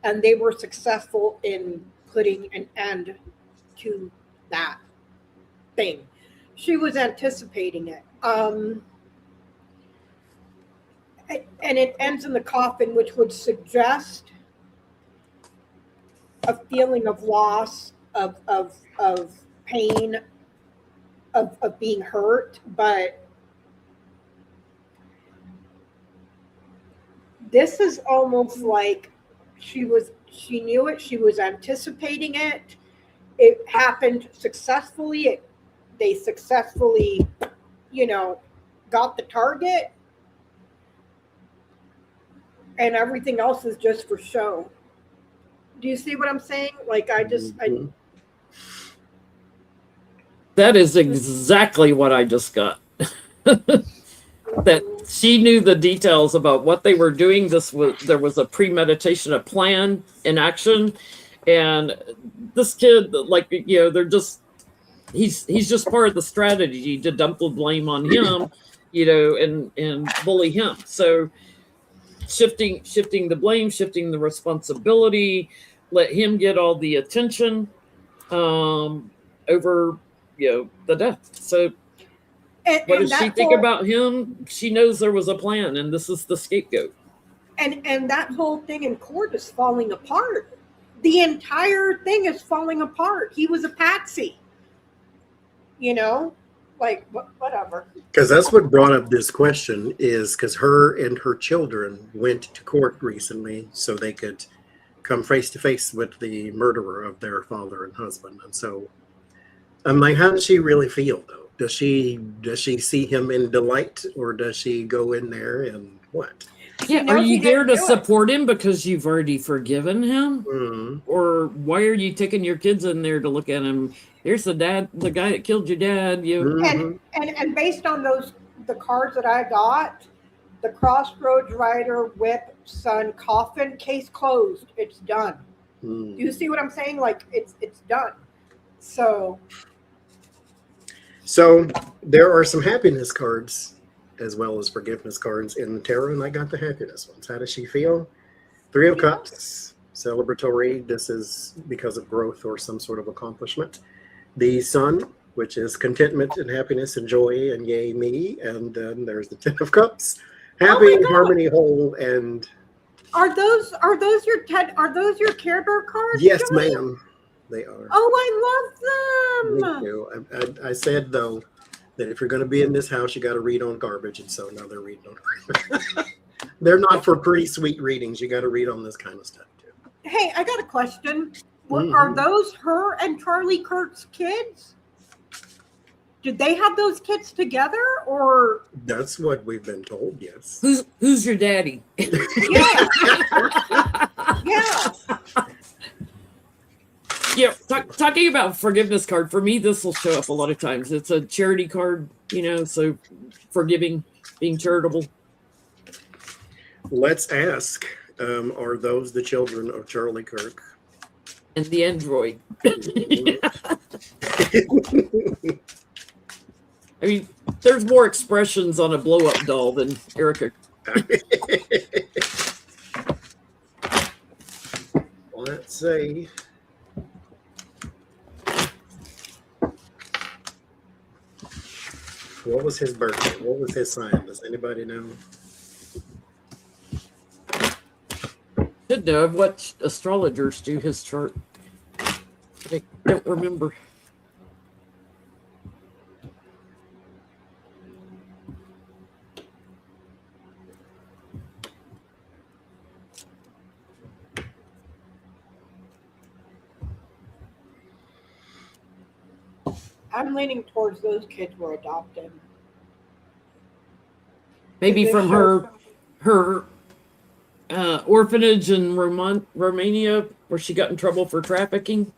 And they were successful in putting an end to that thing. She was anticipating it. And it ends in the coffin, which would suggest a feeling of loss, of pain, of being hurt. But this is almost like she knew it, she was anticipating it. It happened successfully. They successfully, got the target. And everything else is just for show. Do you see what I'm saying? Like, That is exactly what I just got. That she knew the details about what they were doing. There was a premeditation, a plan in action, and this kid, like, they're just he's just part of the strategy to dump the blame on him, and bully him. So shifting the blame, shifting the responsibility, let him get all the attention over the death. So what does she think about him? She knows there was a plan, and this is the scapegoat. And that whole thing in court is falling apart. The entire thing is falling apart. He was a patsy. Like, whatever. Because that's what brought up this question, is because her and her children went to court recently so they could come face to face with the murderer of their father and husband. And so I'm like, how does she really feel, though? Does she see him in delight, or does she go in there and what? Yeah, are you there to support him because you've already forgiven him? Mm-hmm. Or why are you taking your kids in there to look at him? Here's the guy that killed your dad. And based on the cards that I got, the Crossroads Rider, whip, son, coffin, case closed. It's done. Mm. You see what I'm saying? Like, it's done. So there are some happiness cards as well as forgiveness cards in the tarot, and I got the happiness ones. How does she feel? 3 of Cups, celebratory. This is because of growth or some sort of accomplishment. The Sun, which is contentment and happiness and joy and yay me. And then there's the 10 of Cups, happy, harmony, whole, and are those your Care Bear cards? yes, Joey? ma'am, they are. Oh, I love them. Thank you. I said, though, that if you're going to be in this house, you got to read on garbage, and so now they're reading on garbage. They're not for pretty sweet readings. You got to read on this kind of stuff too. Hey, I got a question. Are those her and Charlie Kirk's kids? Did they have those kids together, or? That's what we've been told. Yes. Who's your daddy? Yeah. Yeah. Yeah, talking about forgiveness card, for me, this will show up a lot of times. It's a charity card, so forgiving, being charitable. Let's ask, are those the children of Charlie Kirk? And the android. I mean, there's more expressions on a blow-up doll than Erica. Let's see. What was his birthday? What was his sign? Does anybody know? Should know. I've watched astrologers do his chart. I don't remember. I'm leaning towards those kids were adopted. Maybe from her orphanage in Romania, where she got in trouble for trafficking.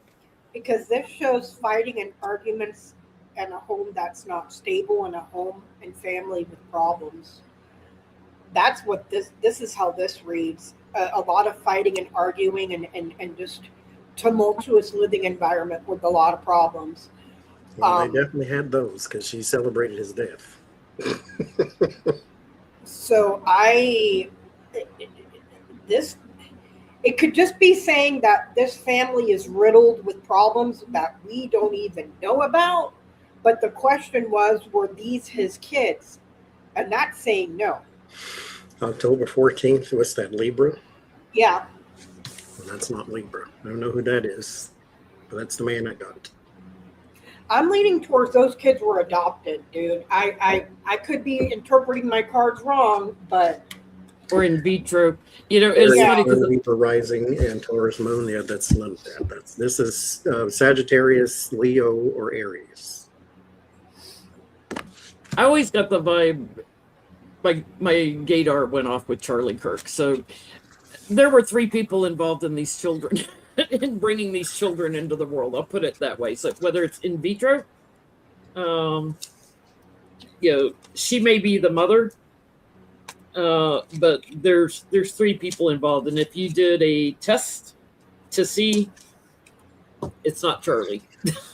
Because this shows fighting and arguments and a home that's not stable, and a home and family with problems. That's what this is how this reads. A lot of fighting and arguing and just tumultuous living environment with a lot of problems. Well, they definitely had those because she celebrated his death. So this It could just be saying that this family is riddled with problems that we don't even know about. But the question was, were these his kids? And that's saying no. October 14th, what's that, Libra? Yeah. Well, that's not Libra. I don't know who that is, but that's the man that got it. I'm leaning towards those kids were adopted, dude. I could be interpreting my cards wrong, but Or in vitro. You know, it's Yeah. funny because Libra rising and Taurus moon. Yeah, that's none of that. This is Sagittarius, Leo, or Aries. I always got the vibe my gaydar went off with Charlie Kirk. So there were 3 people involved in these children, in bringing these children into the world. I'll put it that way. So whether it's in vitro, you know, she may be the mother, but there's 3 people involved. And if you did a test to see, it's not Charlie.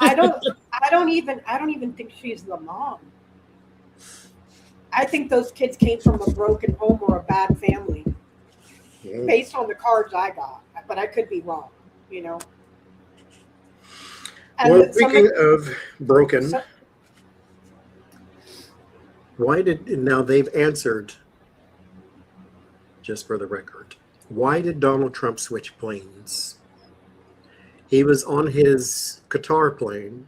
I don't even think she's the mom. I think those kids came from a broken home or a bad family, based on the cards I got. But I could be wrong, you know. And Well, speaking of broken, now they've answered, just for the record, why did Donald Trump switch planes? He was on his Qatar plane,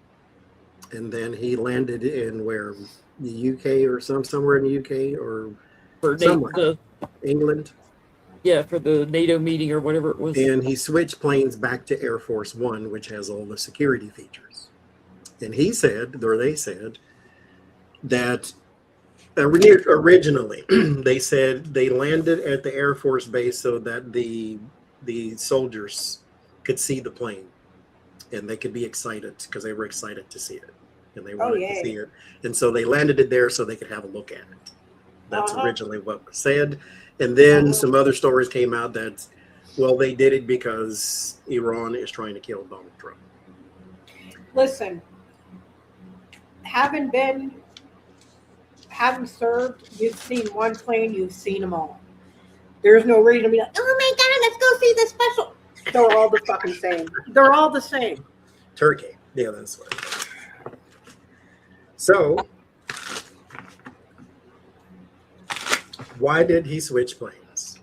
and then he landed in where, the UK or somewhere in the UK or For somewhere. England, for the NATO meeting or whatever it was. and he switched planes back to Air Force One, which has all the security features. And he said, or they said, that originally they said they landed at the Air Force base so that the soldiers could see the plane and they could be excited because they were excited to see it and they wanted to see it. And so they landed it there so they could have a look at it. That's originally what was said. And then some other stories came out that, well, they did it because Iran is trying to kill Donald Trump. Listen, having served, you've seen one plane, you've seen them all. There's no reason to be like, oh my God, let's go see the special. They're all the fucking same. They're all the same. Turkey. Yeah, that's what. So, why did he switch planes?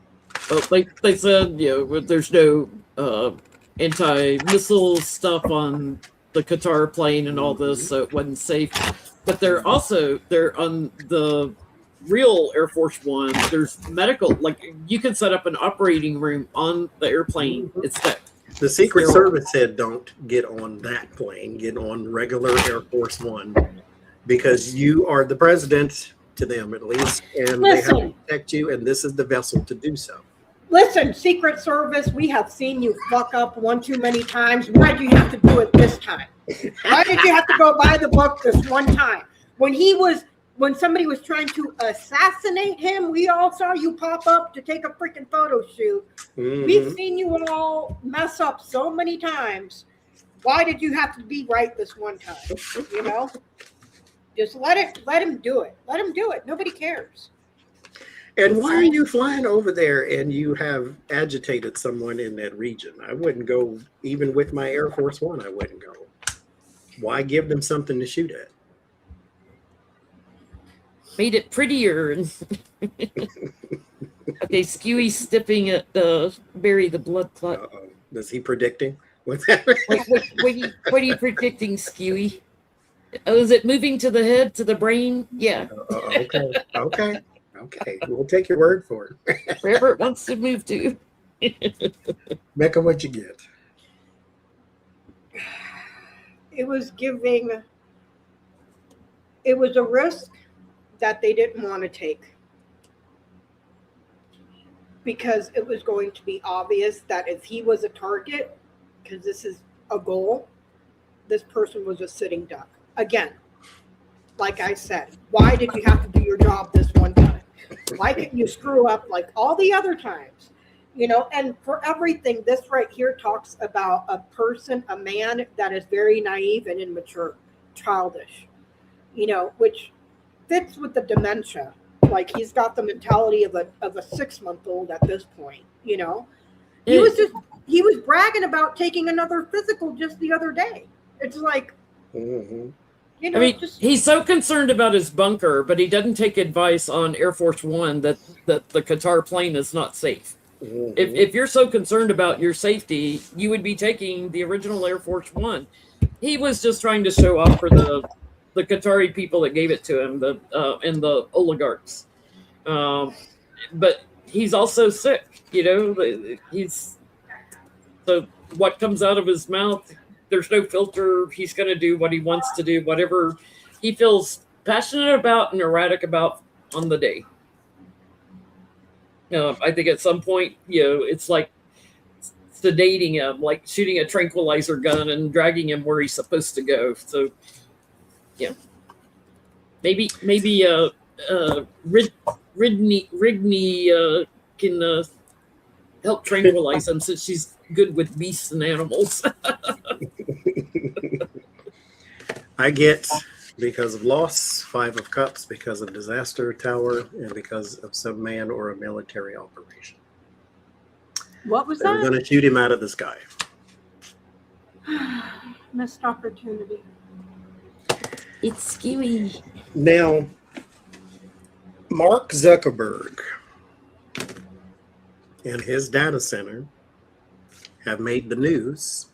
Well, like they said, there's no anti-missile stuff on the Qatar plane and all this, so it wasn't safe. But they're on the real Air Force One. There's medical, like you can set up an operating room on the airplane. It's that. The Secret Service said, don't get on that plane, get on regular Air Force One, because you are the president, to them at least, and they have to protect you, and this is the vessel to do so. Listen, Secret Service, we have seen you fuck up one too many times. Why do you have to do it this time? Why did you have to go by the book this one time? When somebody was trying to assassinate him, we all saw you pop up to take a freaking photo shoot. Mm-hmm. We've seen you all mess up so many times. Why did you have to be right this one time? You know? Just let him do it. Let him do it. Nobody cares. And why are you flying over there and you have agitated someone in that region? I wouldn't go, even with my Air Force One, I wouldn't go. Why give them something to shoot at? Made it prettier. Okay, Skewey's stepping at Barry the blood clot. Uh-oh. Is he predicting? What's happening? What are you predicting, Skewy? Oh, is it moving to the head, to the brain? Yeah. Okay. We'll take your word for it. Wherever it wants to move to. Becca, what you get? It was a risk that they didn't want to take, because it was going to be obvious that if he was a target, because this is a goal, this person was a sitting duck. Again, like I said, why did you have to do your job this one time? Why couldn't you screw up like all the other times? You know, and for everything, this right here talks about a person, a man that is very naive and immature, childish, you know, which fits with the dementia. Like he's got the mentality of a 6-month-old at this point, you know. He was bragging about taking another physical just the other day. It's like, Mhm. you know, I mean, just he's so concerned about his bunker, but he doesn't take advice on Air Force One that the Qatar plane is not safe. Mhm. If you're so concerned about your safety, you would be taking the original Air Force One. He was just trying to show off for the Qatari people that gave it to him, and the oligarchs. But he's also sick, you know. He's so what comes out of his mouth. There's no filter. He's going to do what he wants to do, whatever he feels passionate about and erratic about on the day. I think at some point, you know, it's like sedating him, like shooting a tranquilizer gun and dragging him where he's supposed to go. So, yeah, maybe Rigney can help tranquilize him since she's good with beasts and animals. I get, because of loss, 5 of cups, because of disaster tower, and because of some man or a military operation. what was They were that? going to shoot him out of the sky. Missed opportunity. It's scary. Now, Mark Zuckerberg and his data center have made the news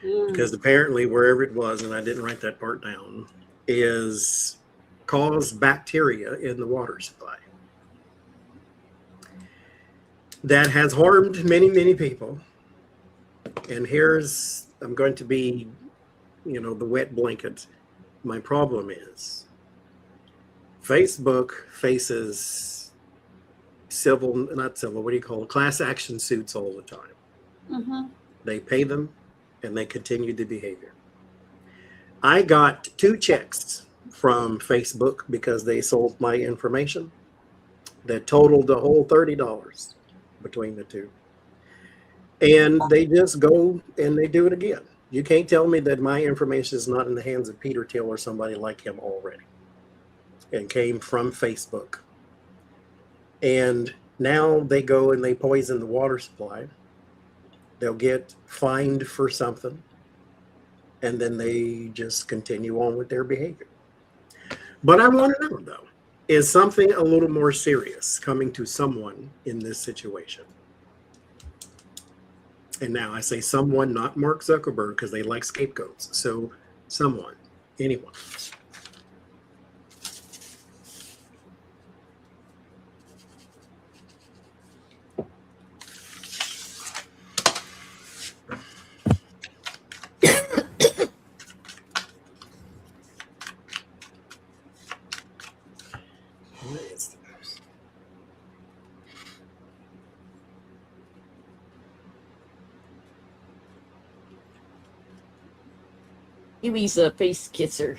because apparently wherever it was, and I didn't write that part down, is caused bacteria in the water supply that has harmed many, many people. And I'm going to be, you know, the wet blanket. My problem is Facebook faces class action suits all the time. Mm-hmm. They pay them and they continue the behavior. I got 2 checks from Facebook because they sold my information that totaled the whole $30 between the two. And they just go and they do it again. You can't tell me that my information is not in the hands of Peter Thiel or somebody like him already and came from Facebook. And now they go and they poison the water supply. They'll get fined for something, and then they just continue on with their behavior. But I want to know, though, is something a little more serious coming to someone in this situation? And now I say someone, not Mark Zuckerberg, because they like scapegoats. So someone, anyone. What is this? Huey's a face kisser.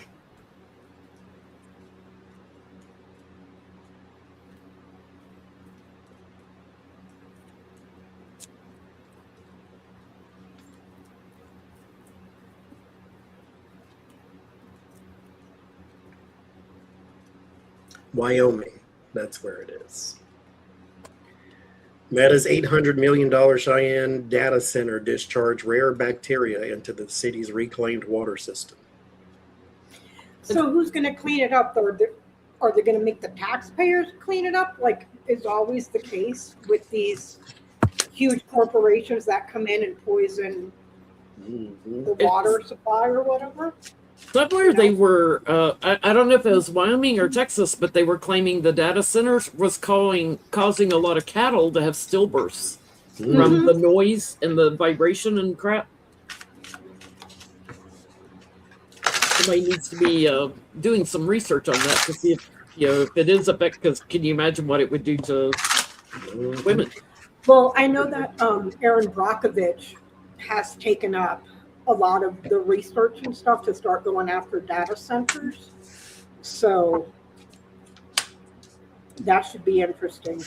Wyoming, that's where it is. Meta's $800 million Cheyenne data center discharged rare bacteria into the city's reclaimed water system. So who's going to clean it up? Are they going to make the taxpayers clean it up, like is always the case with these huge corporations that come in and poison Mhm. the water supply or whatever? Somewhere they were, I don't know if it was Wyoming or Texas, but they were claiming the data centers was causing a lot of cattle to have stillbirths from the noise and the vibration and crap. Somebody needs to be doing some research on that to see if, you know, if it is effect. Because can you imagine what it would do to women? Well, I know that Aaron Brockovich has taken up a lot of the research and stuff to start going after data centers. So that should be interesting.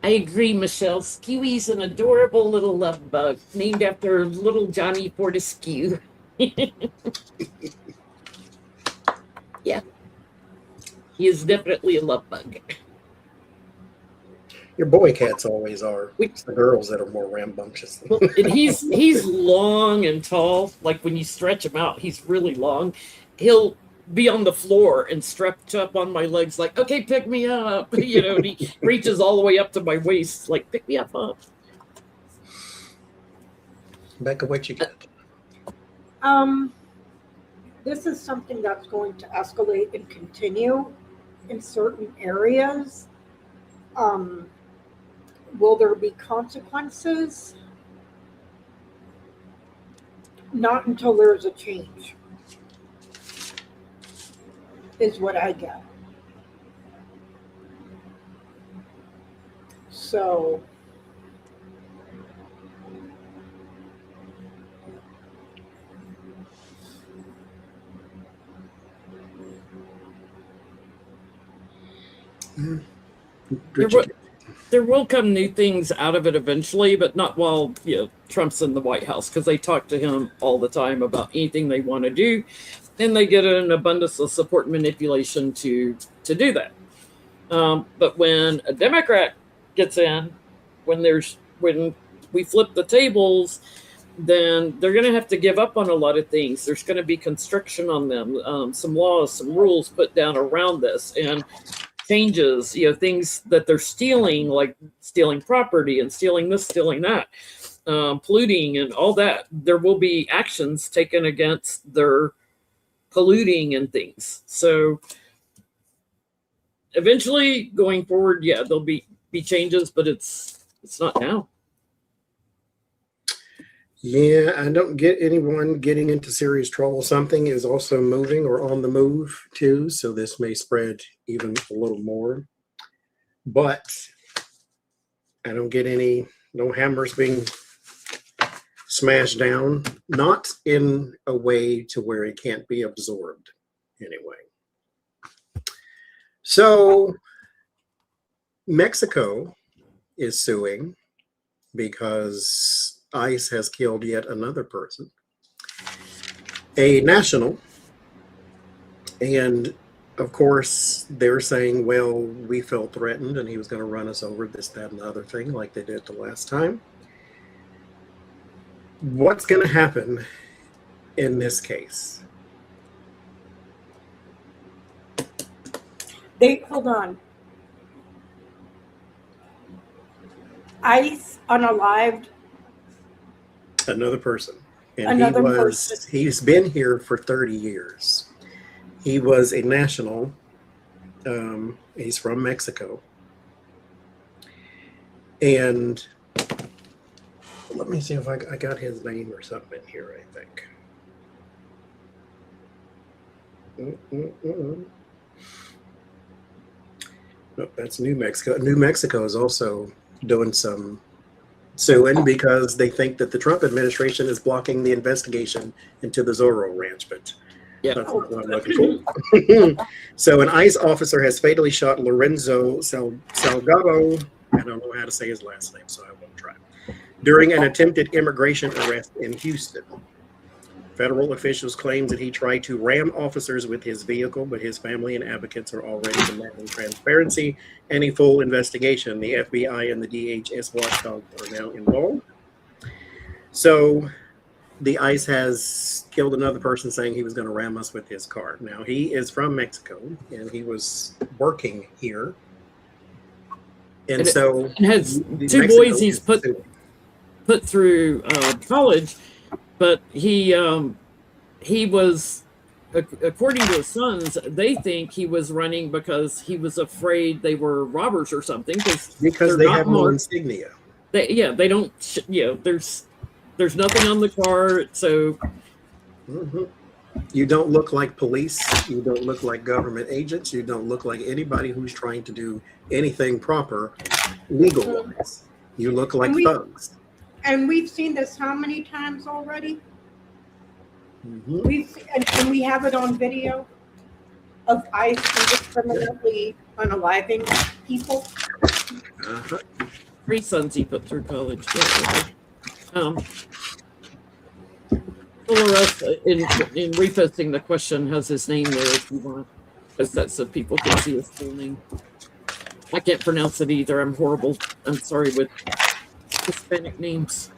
I agree, Michelle. Skewie's an adorable little love bug named after little Johnny Fortescue. Yeah. He is definitely a love bug. Your boy cats always are. We- It's the girls that are more rambunctious. Well, and he's long and tall. Like when you stretch him out, he's really long. He'll be on the floor and stretch up on my legs, like, okay, pick me up. You know, and he reaches all the way up to my waist, like, pick me up. Becca, what you got? This is something that's going to escalate and continue in certain areas. Will there be consequences? Not until there's a change, is what I get. So, There will come new things out of it eventually, but not while Trump's in the White House, because they talk to him all the time about anything they want to do, and they get an abundance of support and manipulation to do that. But when a Democrat gets in, when we flip the tables, then they're going to have to give up on a lot of things. There's going to be constriction on them, some laws, some rules put down around this, and changes, things that they're stealing, like stealing property and stealing this, stealing that, polluting and all that. There will be actions taken against their polluting and things. So eventually going forward, there'll be changes, but it's not now. Yeah, I don't get anyone getting into serious trouble. Something is also moving or on the move too, so this may spread even a little more. But I don't get no hammers being smashed down, not in a way to where it can't be absorbed anyway. So Mexico is suing because ICE has killed yet another person, a national. And of course, they're saying, well, we felt threatened and he was going to run us over, this, that, and the other thing, like they did the last time. What's going to happen in this case? Hold on. ICE unalived Another person. And another person. He's been here for 30 years. He was a national. He's from Mexico. And let me see if I got his name or something in here, I think. Nope, that's New Mexico. New Mexico is also doing some suing because they think that the Trump administration is blocking the investigation into the Zorro Ranch, but that's not what I'm looking for. So an ICE officer has fatally shot Lorenzo Salgado, I don't know how to say his last name, so I won't try, during an attempted immigration arrest in Houston. Federal officials claim that he tried to ram officers with his vehicle, but his family and advocates are already demanding transparency and a full investigation. The FBI and the DHS watchdogs are now involved. So the ICE has killed another person saying he was going to ram us with his car. Now, he is from Mexico, and he was working here. And so it has the two Mexico boys he's is put through college, but he was, according to his sons, they think he was running because he was afraid they were robbers or something. because they have no insignia. They don't. There's nothing on the car, so. Mm-hmm. You don't look like police. You don't look like government agents. You don't look like anybody who's trying to do anything proper legal-wise. You look like thugs. And we've seen this how many times already? Mm-hmm. And we have it on video of ICE indiscriminately unaliving people. Uh-huh. 3 sons he put through college. Dolores, in reposting the question, has his name there if you want, because that's so people can see his full name. I can't pronounce it either. I'm horrible. I'm sorry with Hispanic names.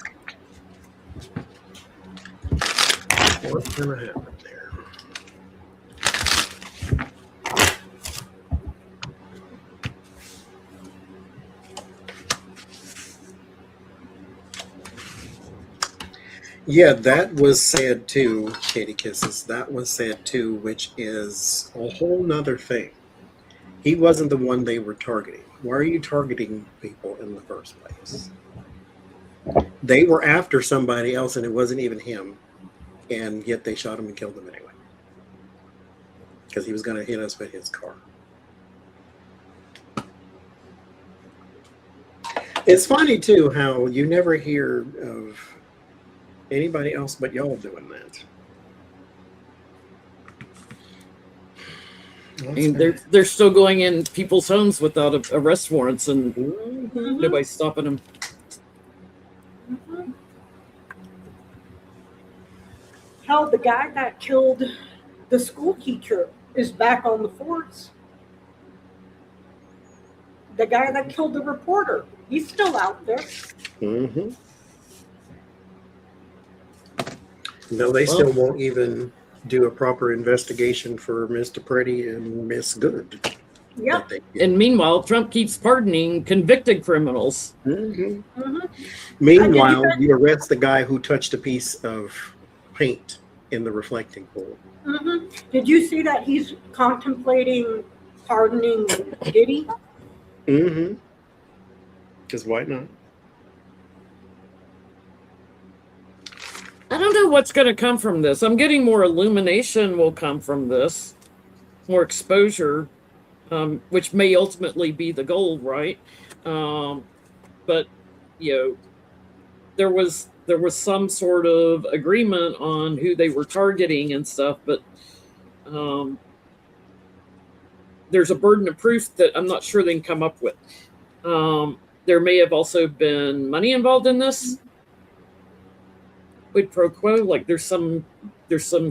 What's gonna happen there? Yeah, that was said too, Katie Kisses. That was said too, which is a whole nother thing. He wasn't the one they were targeting. Why are you targeting people in the first place? They were after somebody else and it wasn't even him. And yet they shot him and killed him anyway. Because he was going to hit us with his car. It's funny too how you never hear of anybody else but y'all doing that. I mean, they're still going in people's homes without arrest warrants, and nobody's stopping them. Hell, the guy that killed the school teacher is back on the force. The guy that killed the reporter, he's still out there. Mm-hmm. No, they still won't even do a proper investigation for Mr. Pretty and Miss Good. Yep. And meanwhile, Trump keeps pardoning convicted criminals. Mm-hmm. Mm-hmm. Meanwhile, you arrest the guy who touched a piece of paint in the reflecting pool. Mm-hmm. Did you see that he's contemplating pardoning Diddy? Mm-hmm. Because why not? I don't know what's going to come from this. I'm getting more illumination will come from this, more exposure, which may ultimately be the goal, right? But you know, there was some sort of agreement on who they were targeting and stuff, but there's a burden of proof that I'm not sure they can come up with. There may have also been money involved in this. Quid pro quo, like there's some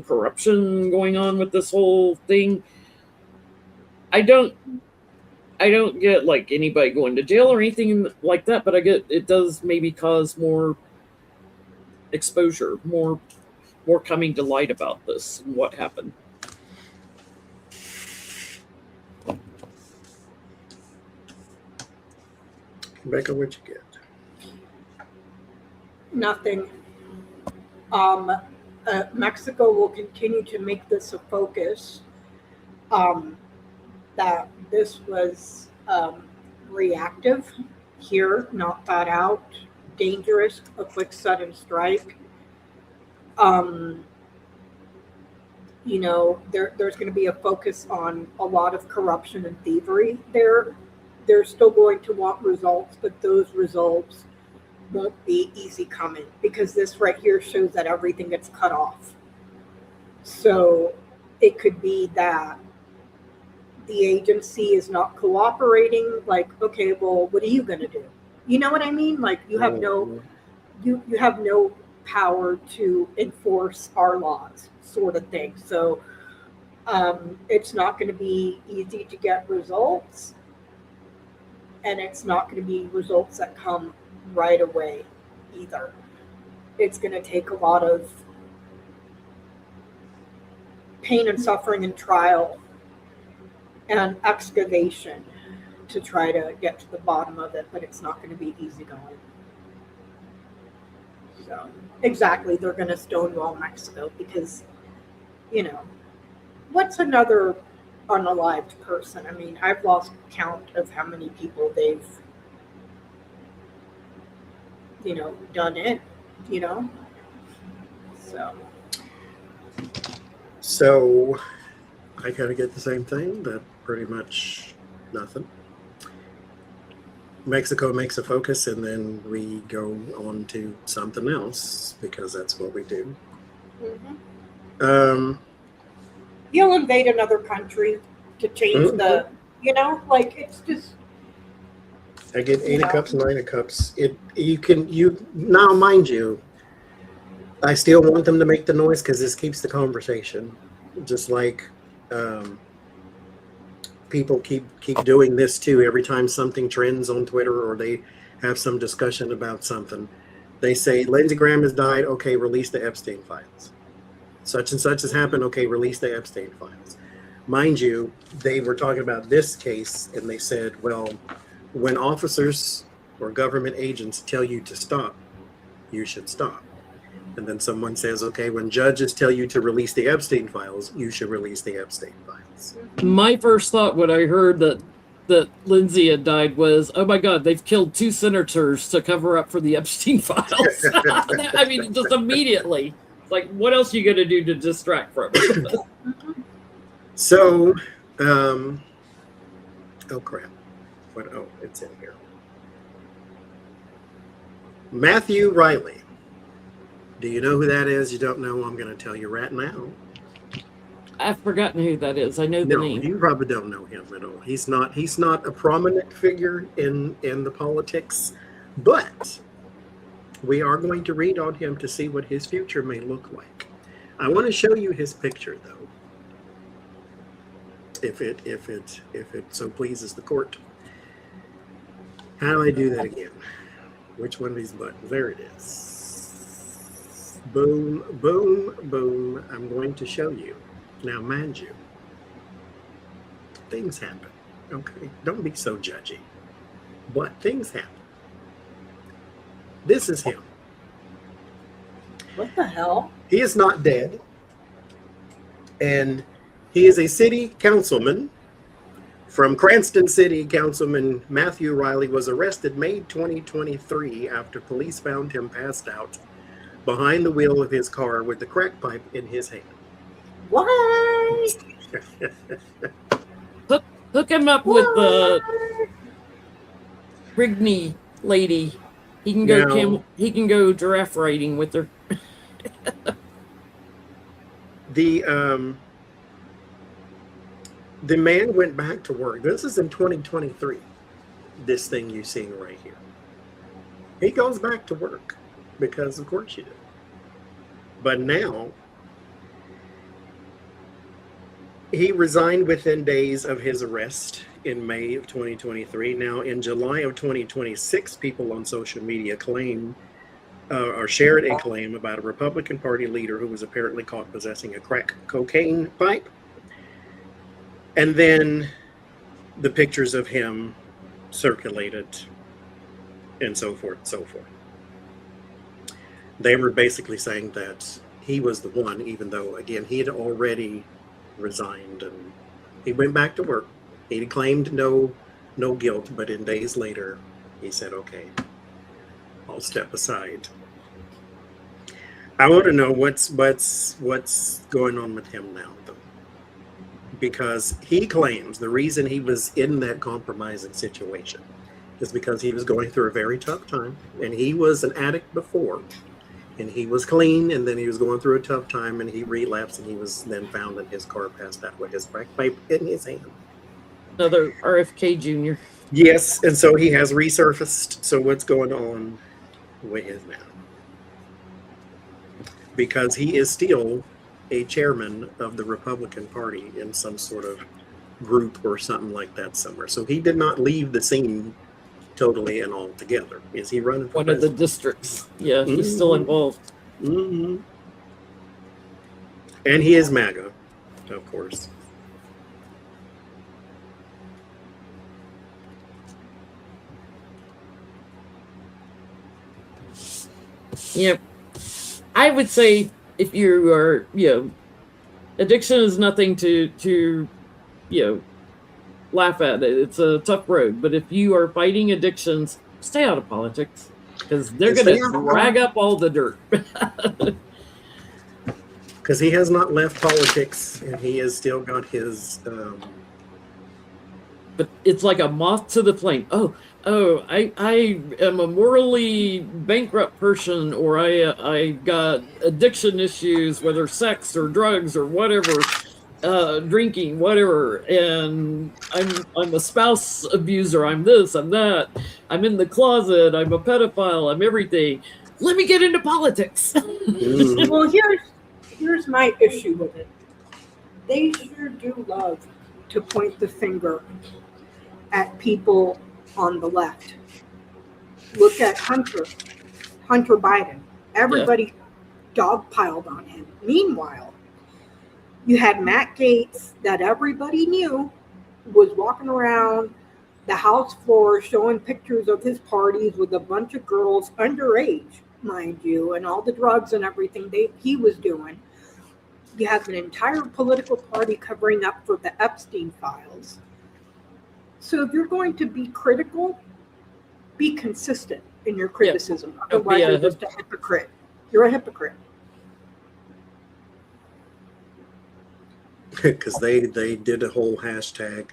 corruption going on with this whole thing. I don't get like anybody going to jail or anything like that, but I get it does maybe cause more exposure, more coming to light about this and what happened. Rebecca, what'd you get? Nothing. Mexico will continue to make this a focus. That this was reactive here, not thought out, dangerous, a quick sudden strike. You know, there's going to be a focus on a lot of corruption and thievery there. They're still going to want results, but those results won't be easy coming because this right here shows that everything gets cut off. So it could be that the agency is not cooperating. Like, okay, well, what are you going to do? You know what I mean? Like you have no power to enforce our laws, sort of thing. So it's not going to be easy to get results, and it's not going to be results that come right away either. It's going to take a lot of pain and suffering and trial and excavation to try to get to the bottom of it, but it's not going to be easy going. So exactly, they're going to stonewall Mexico because, you know, what's another unalived person? I mean, I've lost count of how many people they've, you know, done it, you know. So I kind of get the same thing, that pretty much nothing. Mexico makes a focus and then we go on to something else because that's what we do. Mm-hmm. You'll invade another country to change the, you know, like it's just, I get 8 Yeah. of cups, 9 of cups. You now, mind you, I still want them to make the noise because this keeps the conversation. Just like people keep doing this too. Every time something trends on Twitter or they have some discussion about something, they say Lindsey Graham has died. Okay, release the Epstein files. Such and such has happened. Okay, release the Epstein files. Mind you, they were talking about this case and they said, well, when officers or government agents tell you to stop, you should stop. And then someone says, okay, when judges tell you to release the Epstein files, you should release the Epstein files. My first thought when I heard that Lindsay had died was, oh my God, they've killed 2 senators to cover up for the Epstein files. I mean, just immediately. It's like, what else are you going to do to distract from it? So, oh crap. What? Oh, it's in here. Matthew Riley. Do you know who that is? You don't know? I'm going to tell you right now. I've forgotten who that is. I know the No, name. you probably don't know him at all. He's not a prominent figure in the politics, but we are going to read on him to see what his future may look like. I want to show you his picture though. If it so pleases the court. How do I do that again? Which one of these buttons? There it is. Boom, boom, boom. I'm going to show you. Now, mind you, things happen. Okay, don't be so judgy. But things happen. This is him. What the hell? He is not dead. And he is a city councilman from Cranston. City Councilman Matthew Riley was arrested May 2023 after police found him passed out behind the wheel of his car with the crack pipe in his hand. What? Hook him up with the Rigney lady. He can go Now- he can go giraffe riding with her. The man went back to work. This is in 2023. This thing you're seeing right here. He goes back to work because of course you do. But now he resigned within days of his arrest in May of 2023. Now in July of 2026, people on social media claim or shared a claim about a Republican Party leader who was apparently caught possessing a crack cocaine pipe. And then the pictures of him circulated and so forth and so forth. They were basically saying that he was the one, even though, again, he had already resigned and he went back to work. He claimed no guilt, but in days later, he said, okay, I'll step aside. I want to know what's going on with him now, though. Because he claims the reason he was in that compromising situation is because he was going through a very tough time, and he was an addict before, and he was clean, and then he was going through a tough time, and he relapsed, and he was then found in his car passed out with his crack pipe in his hand. Another RFK Jr. Yes, and so he has resurfaced. So what's going on with his now? Because he is still a chairman of the Republican Party in some sort of group or something like that somewhere. So he did not leave the scene totally and altogether. Is he running for One of the president? districts. Yeah, he's still involved. Mm-hmm. And he is MAGA, of course. Yep. I would say if you are, addiction is nothing to laugh at. It's a tough road. But if you are fighting addictions, stay out of politics because they're Stay going to out of drag up all the dirt. Because he has not left politics, and he has still got his. But it's like a moth to the flame. I am a morally bankrupt person, or I got addiction issues, whether sex or drugs or whatever. drinking, whatever, and I'm a spouse abuser, I'm this, I'm that, I'm in the closet, I'm a pedophile, I'm everything. Let me get into politics. Mhm. Well, here's my issue with it. They sure do love to point the finger at people on the left. Look at Hunter Biden. Everybody dogpiled on him. Meanwhile, you had Matt Gaetz that everybody knew was walking around the House floor showing pictures of his parties with a bunch of girls underage, mind you, and all the drugs and everything he was doing. You have an entire political party covering up for the Epstein files. So if you're going to be critical, be consistent in your criticism. Don't be Otherwise, you're just a hypocrite. You're a hypocrite. Because they did a whole hashtag.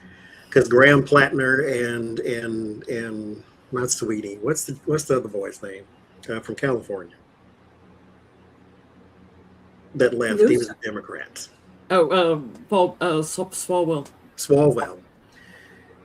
Because Graham Plattner and not Sweetie. What's the other boy's name from California that left? He was a Democrat. Oh, Paul Swalwell. Swalwell.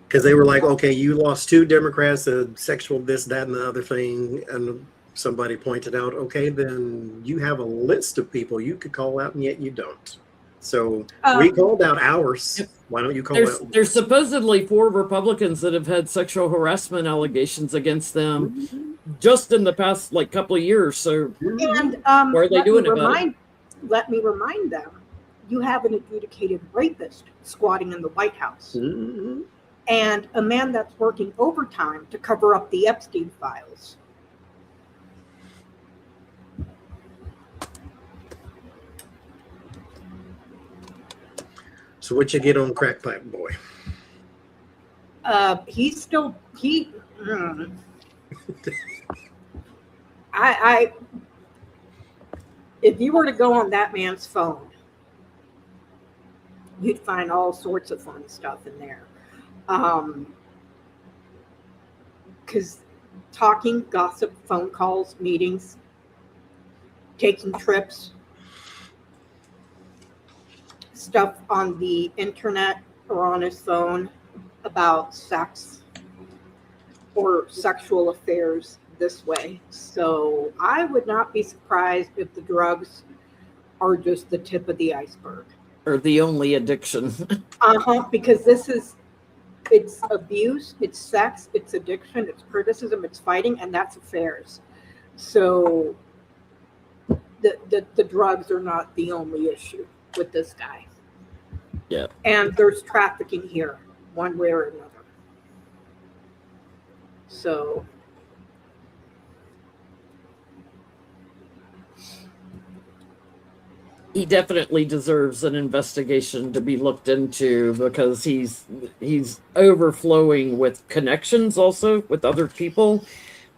Because they were like, okay, you lost 2 Democrats, sexual this, that, and the other thing, and somebody pointed out, okay, then you have a list of people you could call out, and yet you don't. So we called out ours. Why don't you call out? There's supposedly 4 Republicans that have had sexual harassment allegations against them just in the past couple of years. So And what are they doing about it? Let me remind them, you have an adjudicated rapist squatting in the White House. Mm-hmm. And a man that's working overtime to cover up the Epstein files. So what you get on Crack Pipe Boy? He's still if you were to go on that man's phone, you'd find all sorts of fun stuff in there. Because talking, gossip, phone calls, meetings, taking trips, stuff on the internet or on his phone about sex or sexual affairs this way. So I would not be surprised if the drugs are just the tip of the iceberg. Or the only addiction. Because it's abuse, it's sex, it's addiction, it's criticism, it's fighting, and that's affairs. So the drugs are not the only issue with this guy. Yeah. And there's trafficking here, one way or another. So he definitely deserves an investigation to be looked into because he's overflowing with connections also with other people.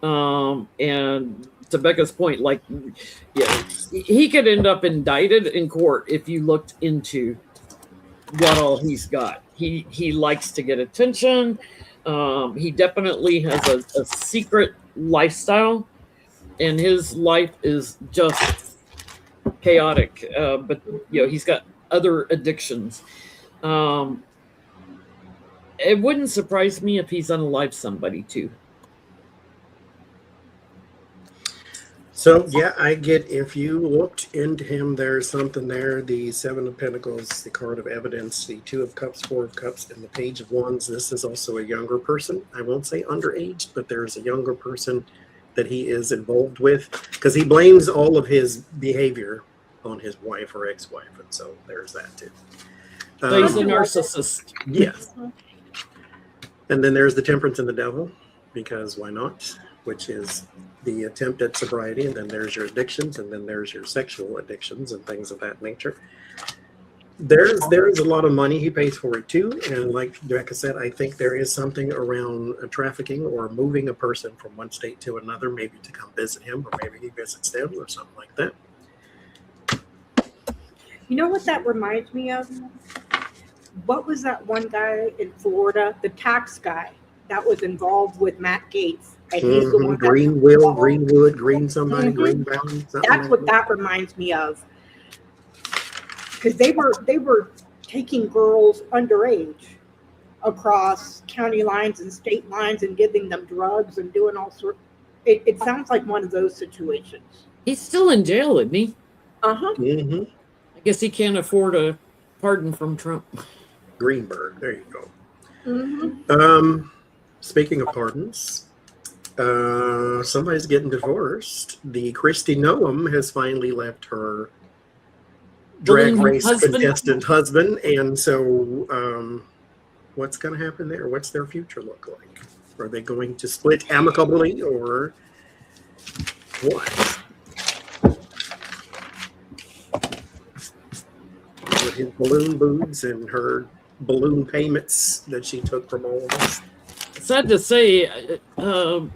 And to Becca's point, he could end up indicted in court if you looked into what all he's got. He likes to get attention. He definitely has a secret lifestyle, and his life is just chaotic, but he's got other addictions. It wouldn't surprise me if he's unalived somebody too. So yeah, I get, if you looked into him, there's something there. The 7 of Pentacles, the card of evidence, the 2 of Cups, 4 of Cups, and the Page of Wands. This is also a younger person. I won't say underage, but there's a younger person that he is involved with, because he blames all of his behavior on his wife or ex-wife, and so there's that too. So he's a narcissist. Yes. And then there's the Temperance and the Devil, because why not? Which is the attempt at sobriety, and then there's your addictions, and then there's your sexual addictions and things of that nature. There's a lot of money he pays for it too, and like Becca said, I think there is something around trafficking or moving a person from one state to another, maybe to come visit him, or maybe he visits them, or something like that. you know what that reminds me of? What was that one guy in Florida, the tax guy that was involved with Matt Gaetz? And he's the one that- Greenwood, Green somebody, Greenbound. That's what that reminds me of. Because they were taking girls underage across county lines and state lines and giving them drugs and doing all sorts. It sounds like one of those situations. He's still in jail, isn't he? Uh-huh. Hmm. I guess he can't afford a pardon from Trump. Greenberg. There you go. Mm-hmm. Speaking of pardons, somebody's getting divorced. The Christy Noam has finally left her drag Balloon race husband. contestant husband, and so what's going to happen there? What's their future look like? Are they going to split amicably, or what? With his balloon boobs and her balloon payments that she took from all of us. Sad to say,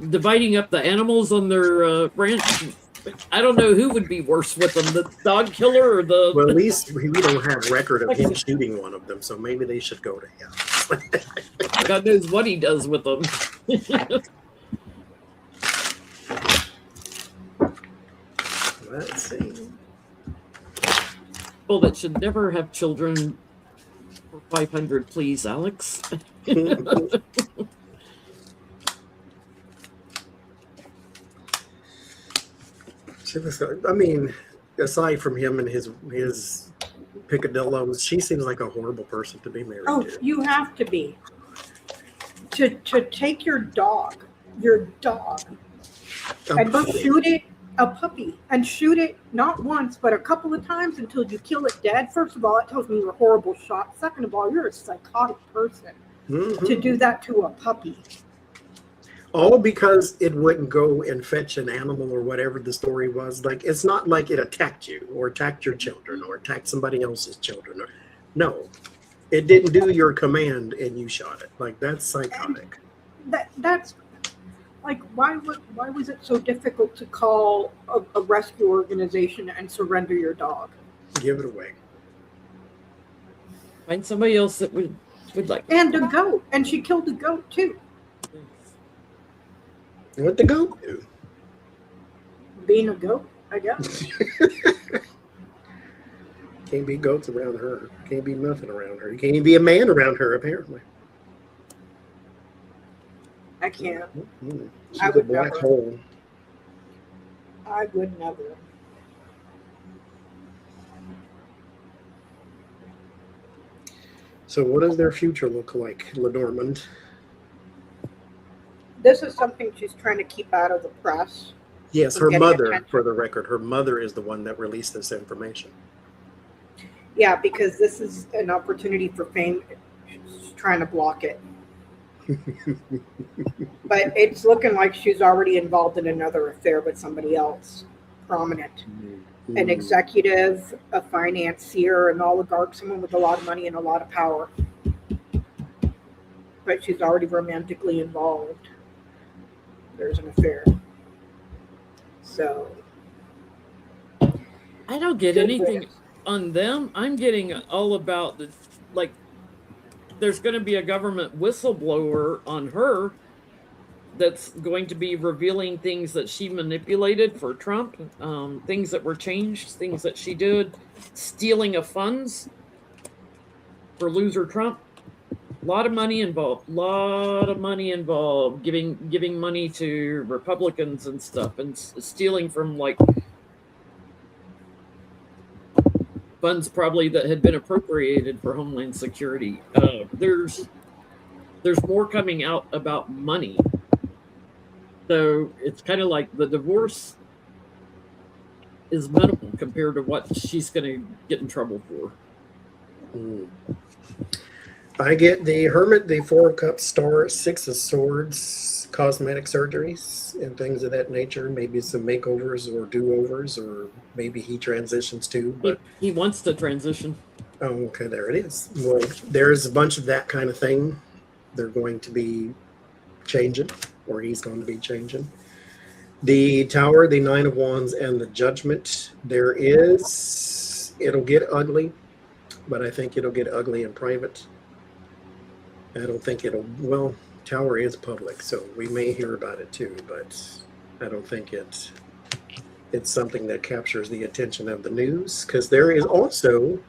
dividing up the animals on their ranch, I don't know who would be worse with them, the dog killer or the... Well, at least we don't have record of him shooting one of them, so maybe they should go to him. God knows what he does with them. Let's see. People that should never have children for 500, please, Alex. I mean, aside from him and his picadillos, she seems like a horrible person to be married Oh, to. you have to be. To take your dog, A and puppy. shoot it, a puppy, and shoot it not once, but a couple of times until you kill it dead. First of all, it tells me you're a horrible shot. Second of all, you're a psychotic person Mhm. to do that to a puppy. All because it wouldn't go and fetch an animal or whatever the story was. Like, it's not like it attacked you or attacked your children or attacked somebody else's children. No, it didn't do your command and you shot it. Like, that's psychotic. That's like, why was it so difficult to call a rescue organization and surrender your dog? Give it away. Find somebody else that would like. And a goat, and she killed a goat too. What the goat do? Being a goat, I guess. Can't be goats around her. Can't be nothing around her. You can't even be a man around her, apparently. I can't. She's I a would black never. hole. I would never. So what does their future look like, Lenormand? This is something she's trying to keep out of the press. Yes, For her getting mother, attention. for the record, her mother is the one that released this information. Yeah, because this is an opportunity for fame. She's trying to block it. But it's looking like she's already involved in another affair with somebody else, prominent. An executive, a financier, an oligarch, someone with a lot of money and a lot of power. But she's already romantically involved. There's an affair. So I don't get Good anything riddance. on them. I'm getting all about the, like, there's going to be a government whistleblower on her that's going to be revealing things that she manipulated for Trump, things that were changed, things that she did, stealing of funds for loser Trump. A lot of money involved. Giving money to Republicans and stuff, and stealing from like funds probably that had been appropriated for Homeland Security. There's more coming out about money. So it's kind of like the divorce is minimal compared to what she's going to get in trouble for. I get the Hermit, the Four of Cups, Star, Six of Swords, cosmetic surgeries and things of that nature. Maybe some makeovers or do-overs, or maybe he transitions too. But He wants to transition. oh, okay, there it is. Well, there's a bunch of that kind of thing. They're going to be changing, or he's going to be changing. The Tower, the Nine of Wands, and the Judgment. It'll get ugly, but I think it'll get ugly in private. I don't think well, Tower is public, so we may hear about it too, but I don't think it's something that captures the attention of the news, because there is also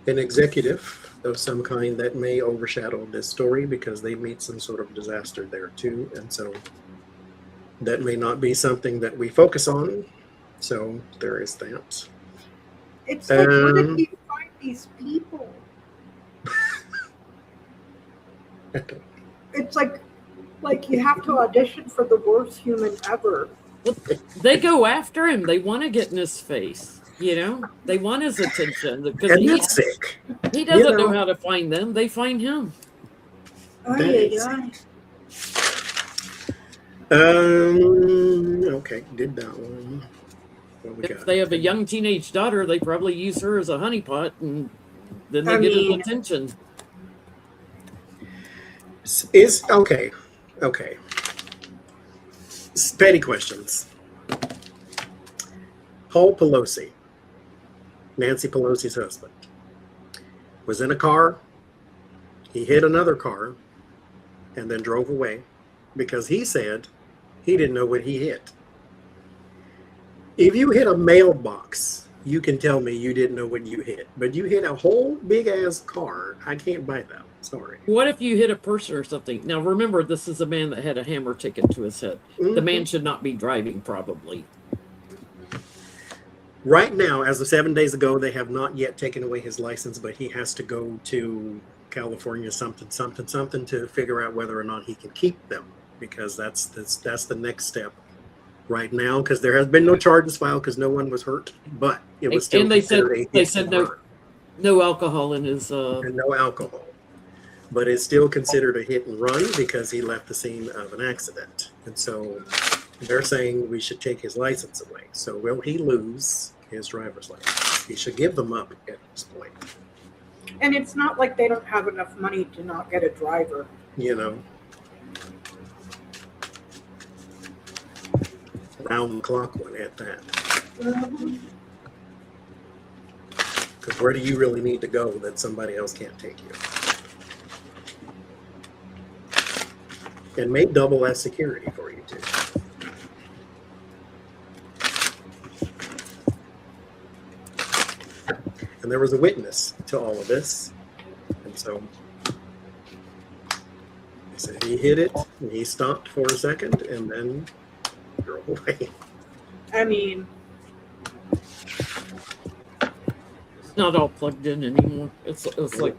an executive of some kind that may overshadow this story because they meet some sort of disaster there too. And so that may not be something that we focus on. So there is that. It's like, where did he find these people? It's like you have to audition for the worst human ever. Well, they go after him. They want to get in his face. You know, they want his attention because And that's sick. he doesn't know know. how to find them. They find him. Oh, is- yeah. Okay, did that one. What we If got? they have a young teenage daughter, they probably use her as a honeypot, and then they I get mean- his attention. Is okay. Petty questions. Paul Pelosi, Nancy Pelosi's husband, was in a car. He hit another car and then drove away because he said he didn't know what he hit. If you hit a mailbox, you can tell me you didn't know what you hit. But you hit a whole big ass car, I can't buy that. Sorry. What if you hit a person or something? Now, remember, this is a man that had a hammer taken to his head. The man should not be driving, probably. Right now, as of 7 days ago, they have not yet taken away his license, but he has to go to California something to figure out whether or not he can keep them, because that's the next step right now, because there has been no charges filed because no one was hurt, but it was still And they said considered a hit and no, run. no alcohol in his. And no alcohol, but it's still considered a hit and run because he left the scene of an accident, and so they're saying we should take his license away. So will he lose his driver's license? He should give them up at this point. And it's not like they don't have enough money to not get a driver. You know, round the clock one at that. Because where do you really need to go that somebody else can't take you? And may double as security for you too. And there was a witness to all of this, and so they said he hit it, and he stopped for a second, and then drove away. I mean, It's not all plugged in anymore. It's like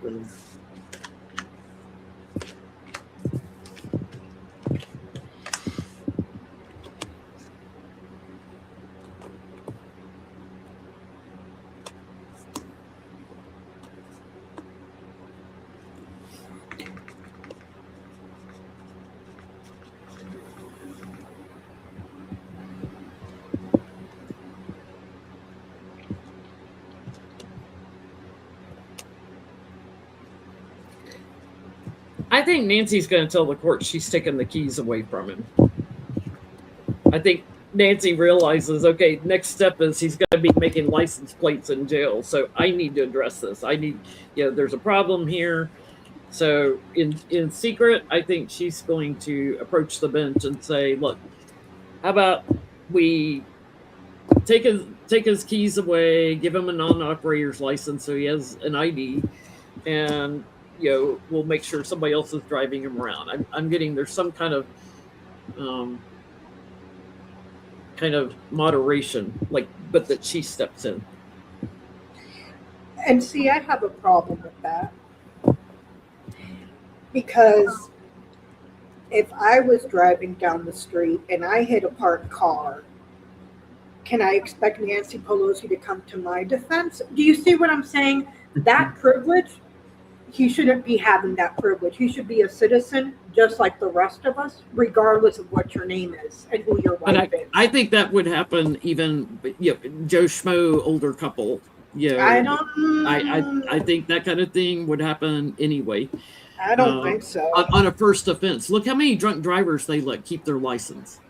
I think Nancy's going to tell the court she's taking the keys away from him. I think Nancy realizes, okay, next step is he's going to be making license plates in jail. So I need to address this. I need, there's a problem here. So in secret, I think she's going to approach the bench and say, look, how about we take his keys away, give him a non-operator's license so he has an ID, and we'll make sure somebody else is driving him around. I'm getting there's some kind of moderation, but that she steps in. and see, I have a problem with that. Because if I was driving down the street and I hit a parked car, can I expect Nancy Pelosi to come to my defense? Do you see what I'm saying? That privilege, he shouldn't be having that privilege. He should be a citizen just like the rest of us, regardless of what your name is and who your wife is. I think that would happen even Joe Schmo older couple. I don't. I think that kind of thing would happen anyway. I don't think so. On a first offense. Look how many drunk drivers they let keep their license.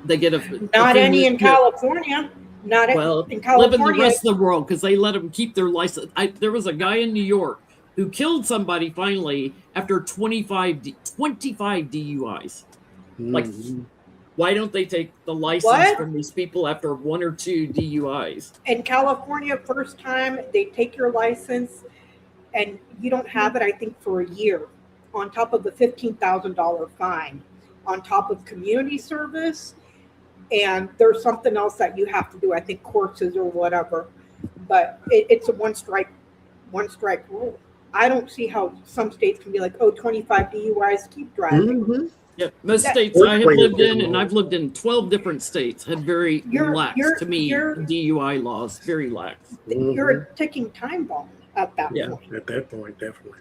They get Not any in California. Not well, in California. live in the rest of the world because they let them keep their license. There was a guy in New York who killed somebody finally after 25 DUIs. Like, why don't they take the license from these people after 1 or 2 DUIs? In California, first time they take your license, and you don't have it, I think, for a year, on top of the $15,000 fine, on top of community service, and there's something else that you have to do, I think courses or whatever. But it's a one strike rule. I don't see how some states can be like, oh, 25 DUIs, keep driving. Mm-hmm. Yep. Most That- states I have Workplace lived in, is and I've lived in 12 different states, had very lax, to me, DUI laws, very lax. You're a ticking time bomb at that Yeah. point. At that point, definitely.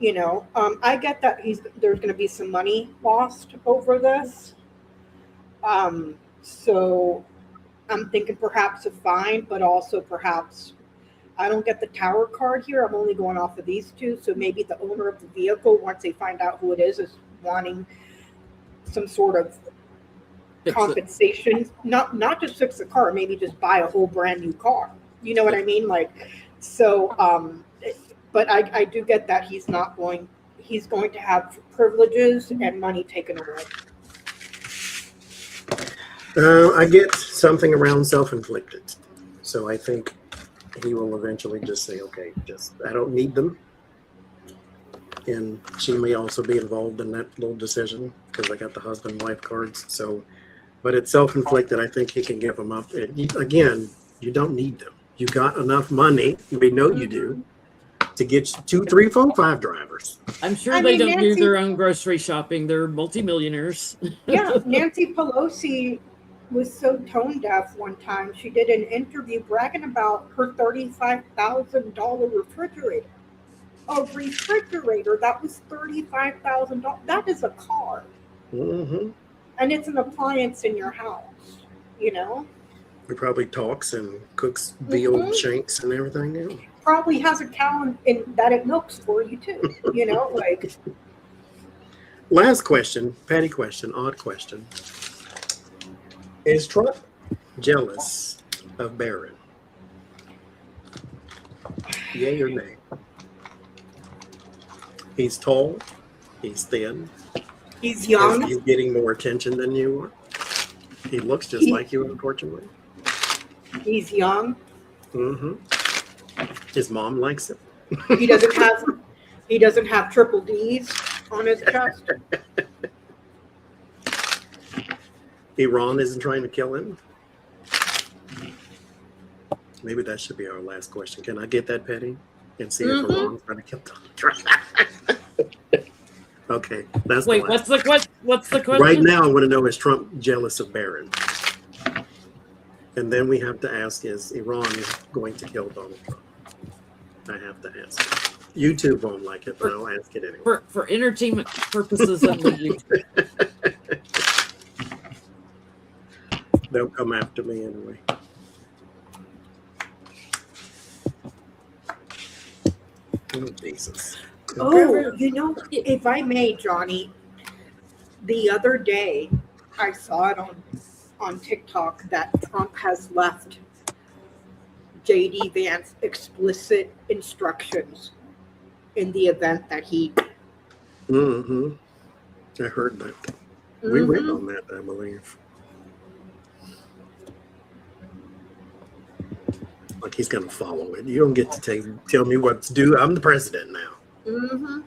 You know, I get that there's going to be some money lost over this. So I'm thinking perhaps a fine, but also perhaps, I don't get the tower card here. I'm only going off of these two. So maybe the owner of the vehicle, once they find out who it is wanting some sort of Fix it. compensation, not just fix the car, maybe just buy a whole brand new car. You know what I mean? Like, so, but I do get that he's going to have privileges and money taken away. I get something around self-inflicted. So I think he will eventually just say, okay, I don't need them. And she may also be involved in that little decision because I got the husband-wife cards. So, but it's self-inflicted. I think he can give them up. And again, you don't need them. You got enough money, we know you do, to get 2, 3, 4, 5 drivers. I'm sure I they mean, don't do Nancy- their own grocery shopping. They're multimillionaires. Yeah, Nancy Pelosi was so tone deaf one time. She did an interview bragging about her $35,000 refrigerator. A refrigerator that was $35,000. That is a car, Mm-hmm. and it's an appliance in your house. You know, He probably talks and cooks veal shanks and everything. Yeah. probably has a cow in that it milks for you too. You know, like Last question, petty question, odd question. Is Trump jealous of Barron? Yay or nay? He's tall, he's thin, he's young. he's getting more attention than you are. He looks just like you, unfortunately. He's young. Mm-hmm. His mom likes him. He doesn't have triple D's on his chest. Iran isn't trying to kill him. Maybe that should be our last question. Can I get that, Petty? And see if Iran's trying to kill Donald Trump. Okay, that's Wait, the last. what's the question? Right now, I want to know, is Trump jealous of Barron? And then we have to ask, is Iran going to kill Donald Trump? I have to ask. YouTube won't like it, but I'll ask it anyway. For entertainment purposes only. They'll come after me anyway. Oh, Jesus. Oh, you know, if I may, Johnny, the other day I saw it on TikTok that Trump has left JD Vance explicit instructions in the event that he. Mm-hmm. I heard that. We went on that, I believe. Like he's going to follow it. You don't get to tell me what to do. I'm the president now. Mm-hmm.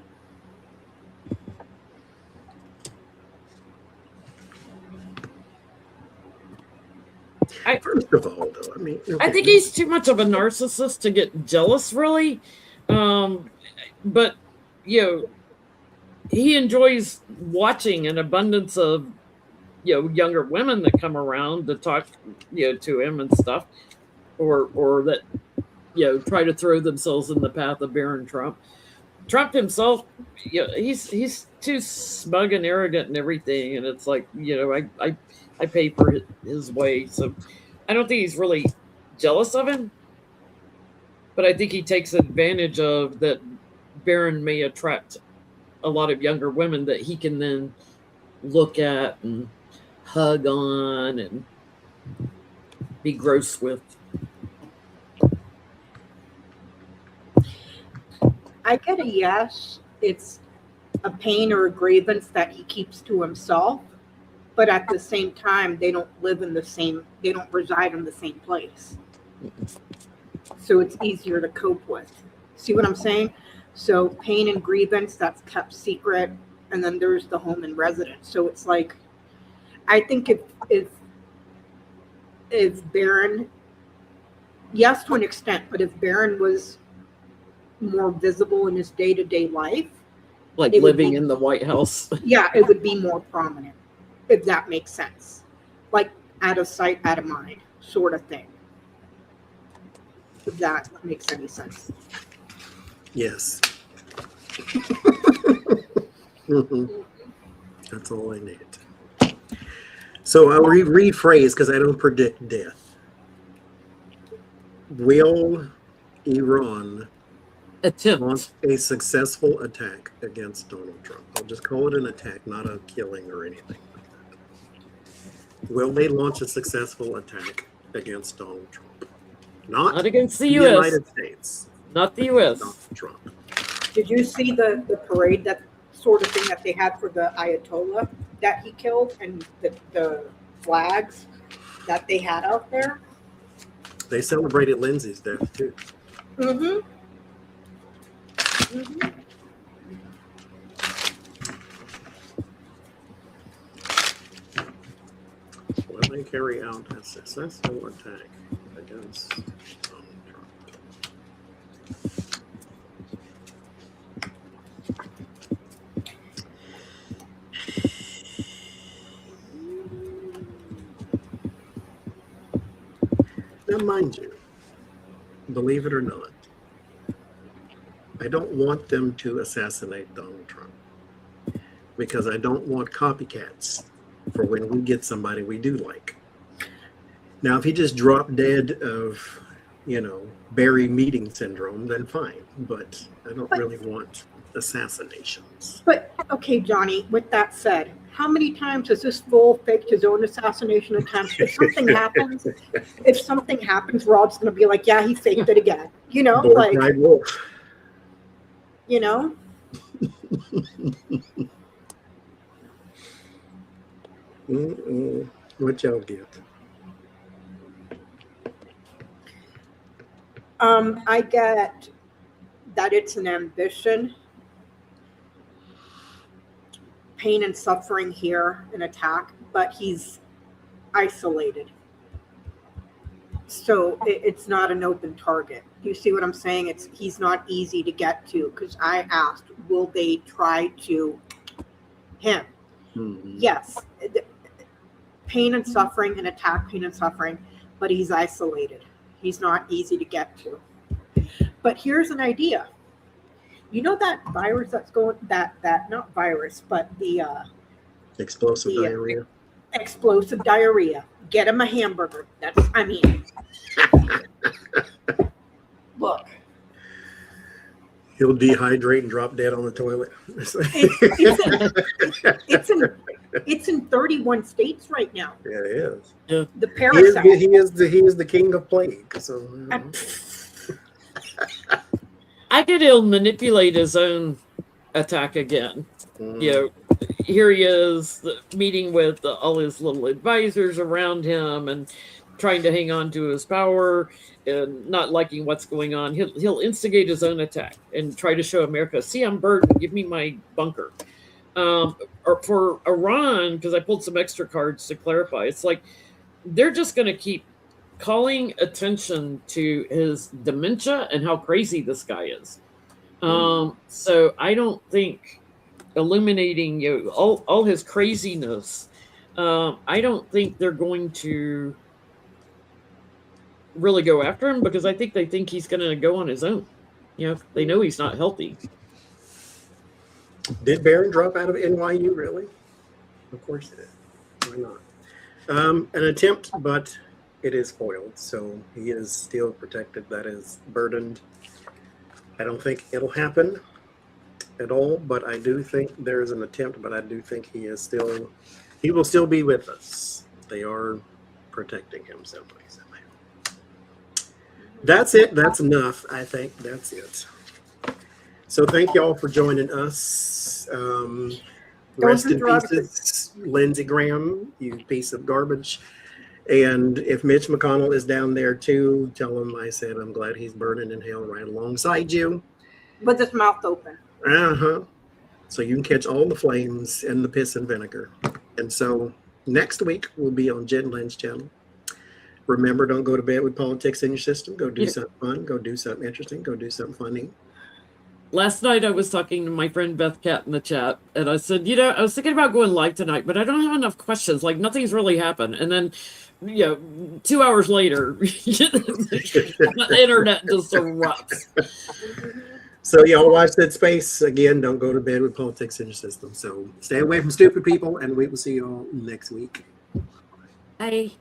First of all, though, I mean, I think he's too much of a narcissist to get jealous, really. But you know, he enjoys watching an abundance of younger women that come around to talk to him and stuff, or that try to throw themselves in the path of Barron Trump. Trump himself, he's too smug and arrogant and everything, and it's like I pay for his way, so I don't think he's really jealous of him, but I think he takes advantage of that. Barron may attract a lot of younger women that he can then look at and hug on and be gross with. I get a yes. It's a pain or a grievance that he keeps to himself, but at the same time, they don't reside in the same place. So it's easier to cope with. See what I'm saying? So pain and grievance, that's kept secret, and then there's the home and residence. So it's like, I think if Barron, yes, to an extent, but if Barron was more visible in his day-to-day life, Like It would living be- in the White House. yeah, it would be more prominent, if that makes sense. Like out of sight, out of mind, sort of thing. If that makes any sense. Yes. Mhm. That's all I need. So I'll rephrase because I don't predict death. Will Iran Attempt. launch a successful attack against Donald Trump? I'll just call it an attack, not a killing or anything like that. Will they launch a successful attack against Donald Trump? Not Not against the the U.S. United States. Not the U.S. Donald Trump. Did you see the parade, that sort of thing that they had for the Ayatollah that he killed, and the flags that they had out there? They celebrated Lindsay's death too. Mm-hmm. Mm-hmm. Will they carry out a successful attack against Donald Trump? Now, mind you, believe it or not, I don't want them to assassinate Donald Trump because I don't want copycats for when we get somebody we do like. Now, if he just dropped dead of, Barry meeting syndrome, then fine. But I don't really want assassinations. But okay, Johnny, with that said, how many times has this fool faked his own assassination attempts? If something happens, Rob's gonna be like, yeah, he faked it again. Boy, Like, cried wolf. Mm-mm. What y'all get? I get that it's an ambition, pain and suffering here, an attack, but he's isolated. So it's not an open target. Do you see what I'm saying? He's not easy to get to, because I asked, will they try to him? Mhm. Yes, pain and suffering, an attack, pain and suffering, but he's isolated. He's not easy to get to. But here's an idea. You know that virus that's going, that not virus, but the Explosive Yeah. diarrhea. explosive diarrhea. Get him a hamburger. Look, He'll dehydrate and drop dead on the toilet. it's in 31 states right now. Yeah, it is. The He is, parasite. he is the king of plague. So I could he'll manipulate his own attack again. Here he is meeting with all his little advisors around him and trying to hang on to his power and not liking what's going on. He'll instigate his own attack and try to show America, see, I'm burdened, give me my bunker. Or for Iran, because I pulled some extra cards to clarify, it's like they're just going to keep calling attention to his dementia and how crazy this guy is. So I don't think illuminating all his craziness, I don't think they're going to really go after him, because I think they think he's going to go on his own. They know he's not healthy. Did Barron drop out of NYU, really? Of course he did. Why not? An attempt, but it is foiled, so he is still protected. That is burdened. I don't think it'll happen at all, but I do think there is an attempt, but I do think he will still be with us. They are protecting him someplace. That's it. That's enough. I think that's it. So thank you all for joining us. Rest in drugs. pieces, Lindsey Graham, you piece of garbage. And if Mitch McConnell is down there too, tell him I said I'm glad he's burning in hell right alongside you. With his mouth open. Uh-huh. So you can catch all the flames and the piss and vinegar. And so next week we'll be on Jen Lynn's channel. Remember, don't go to bed with politics in your system. Go do something fun. Go do something interesting. Go do something funny. Last night I was talking to my friend Beth Cat in the chat, and I said, I was thinking about going live tonight, but I don't have enough questions. Like, nothing's really happened. And then, 2 hours later, the internet just erupts. So y'all watch that space. Again, don't go to bed with politics in your system. So stay away from stupid people, and we will see you all next week. Bye.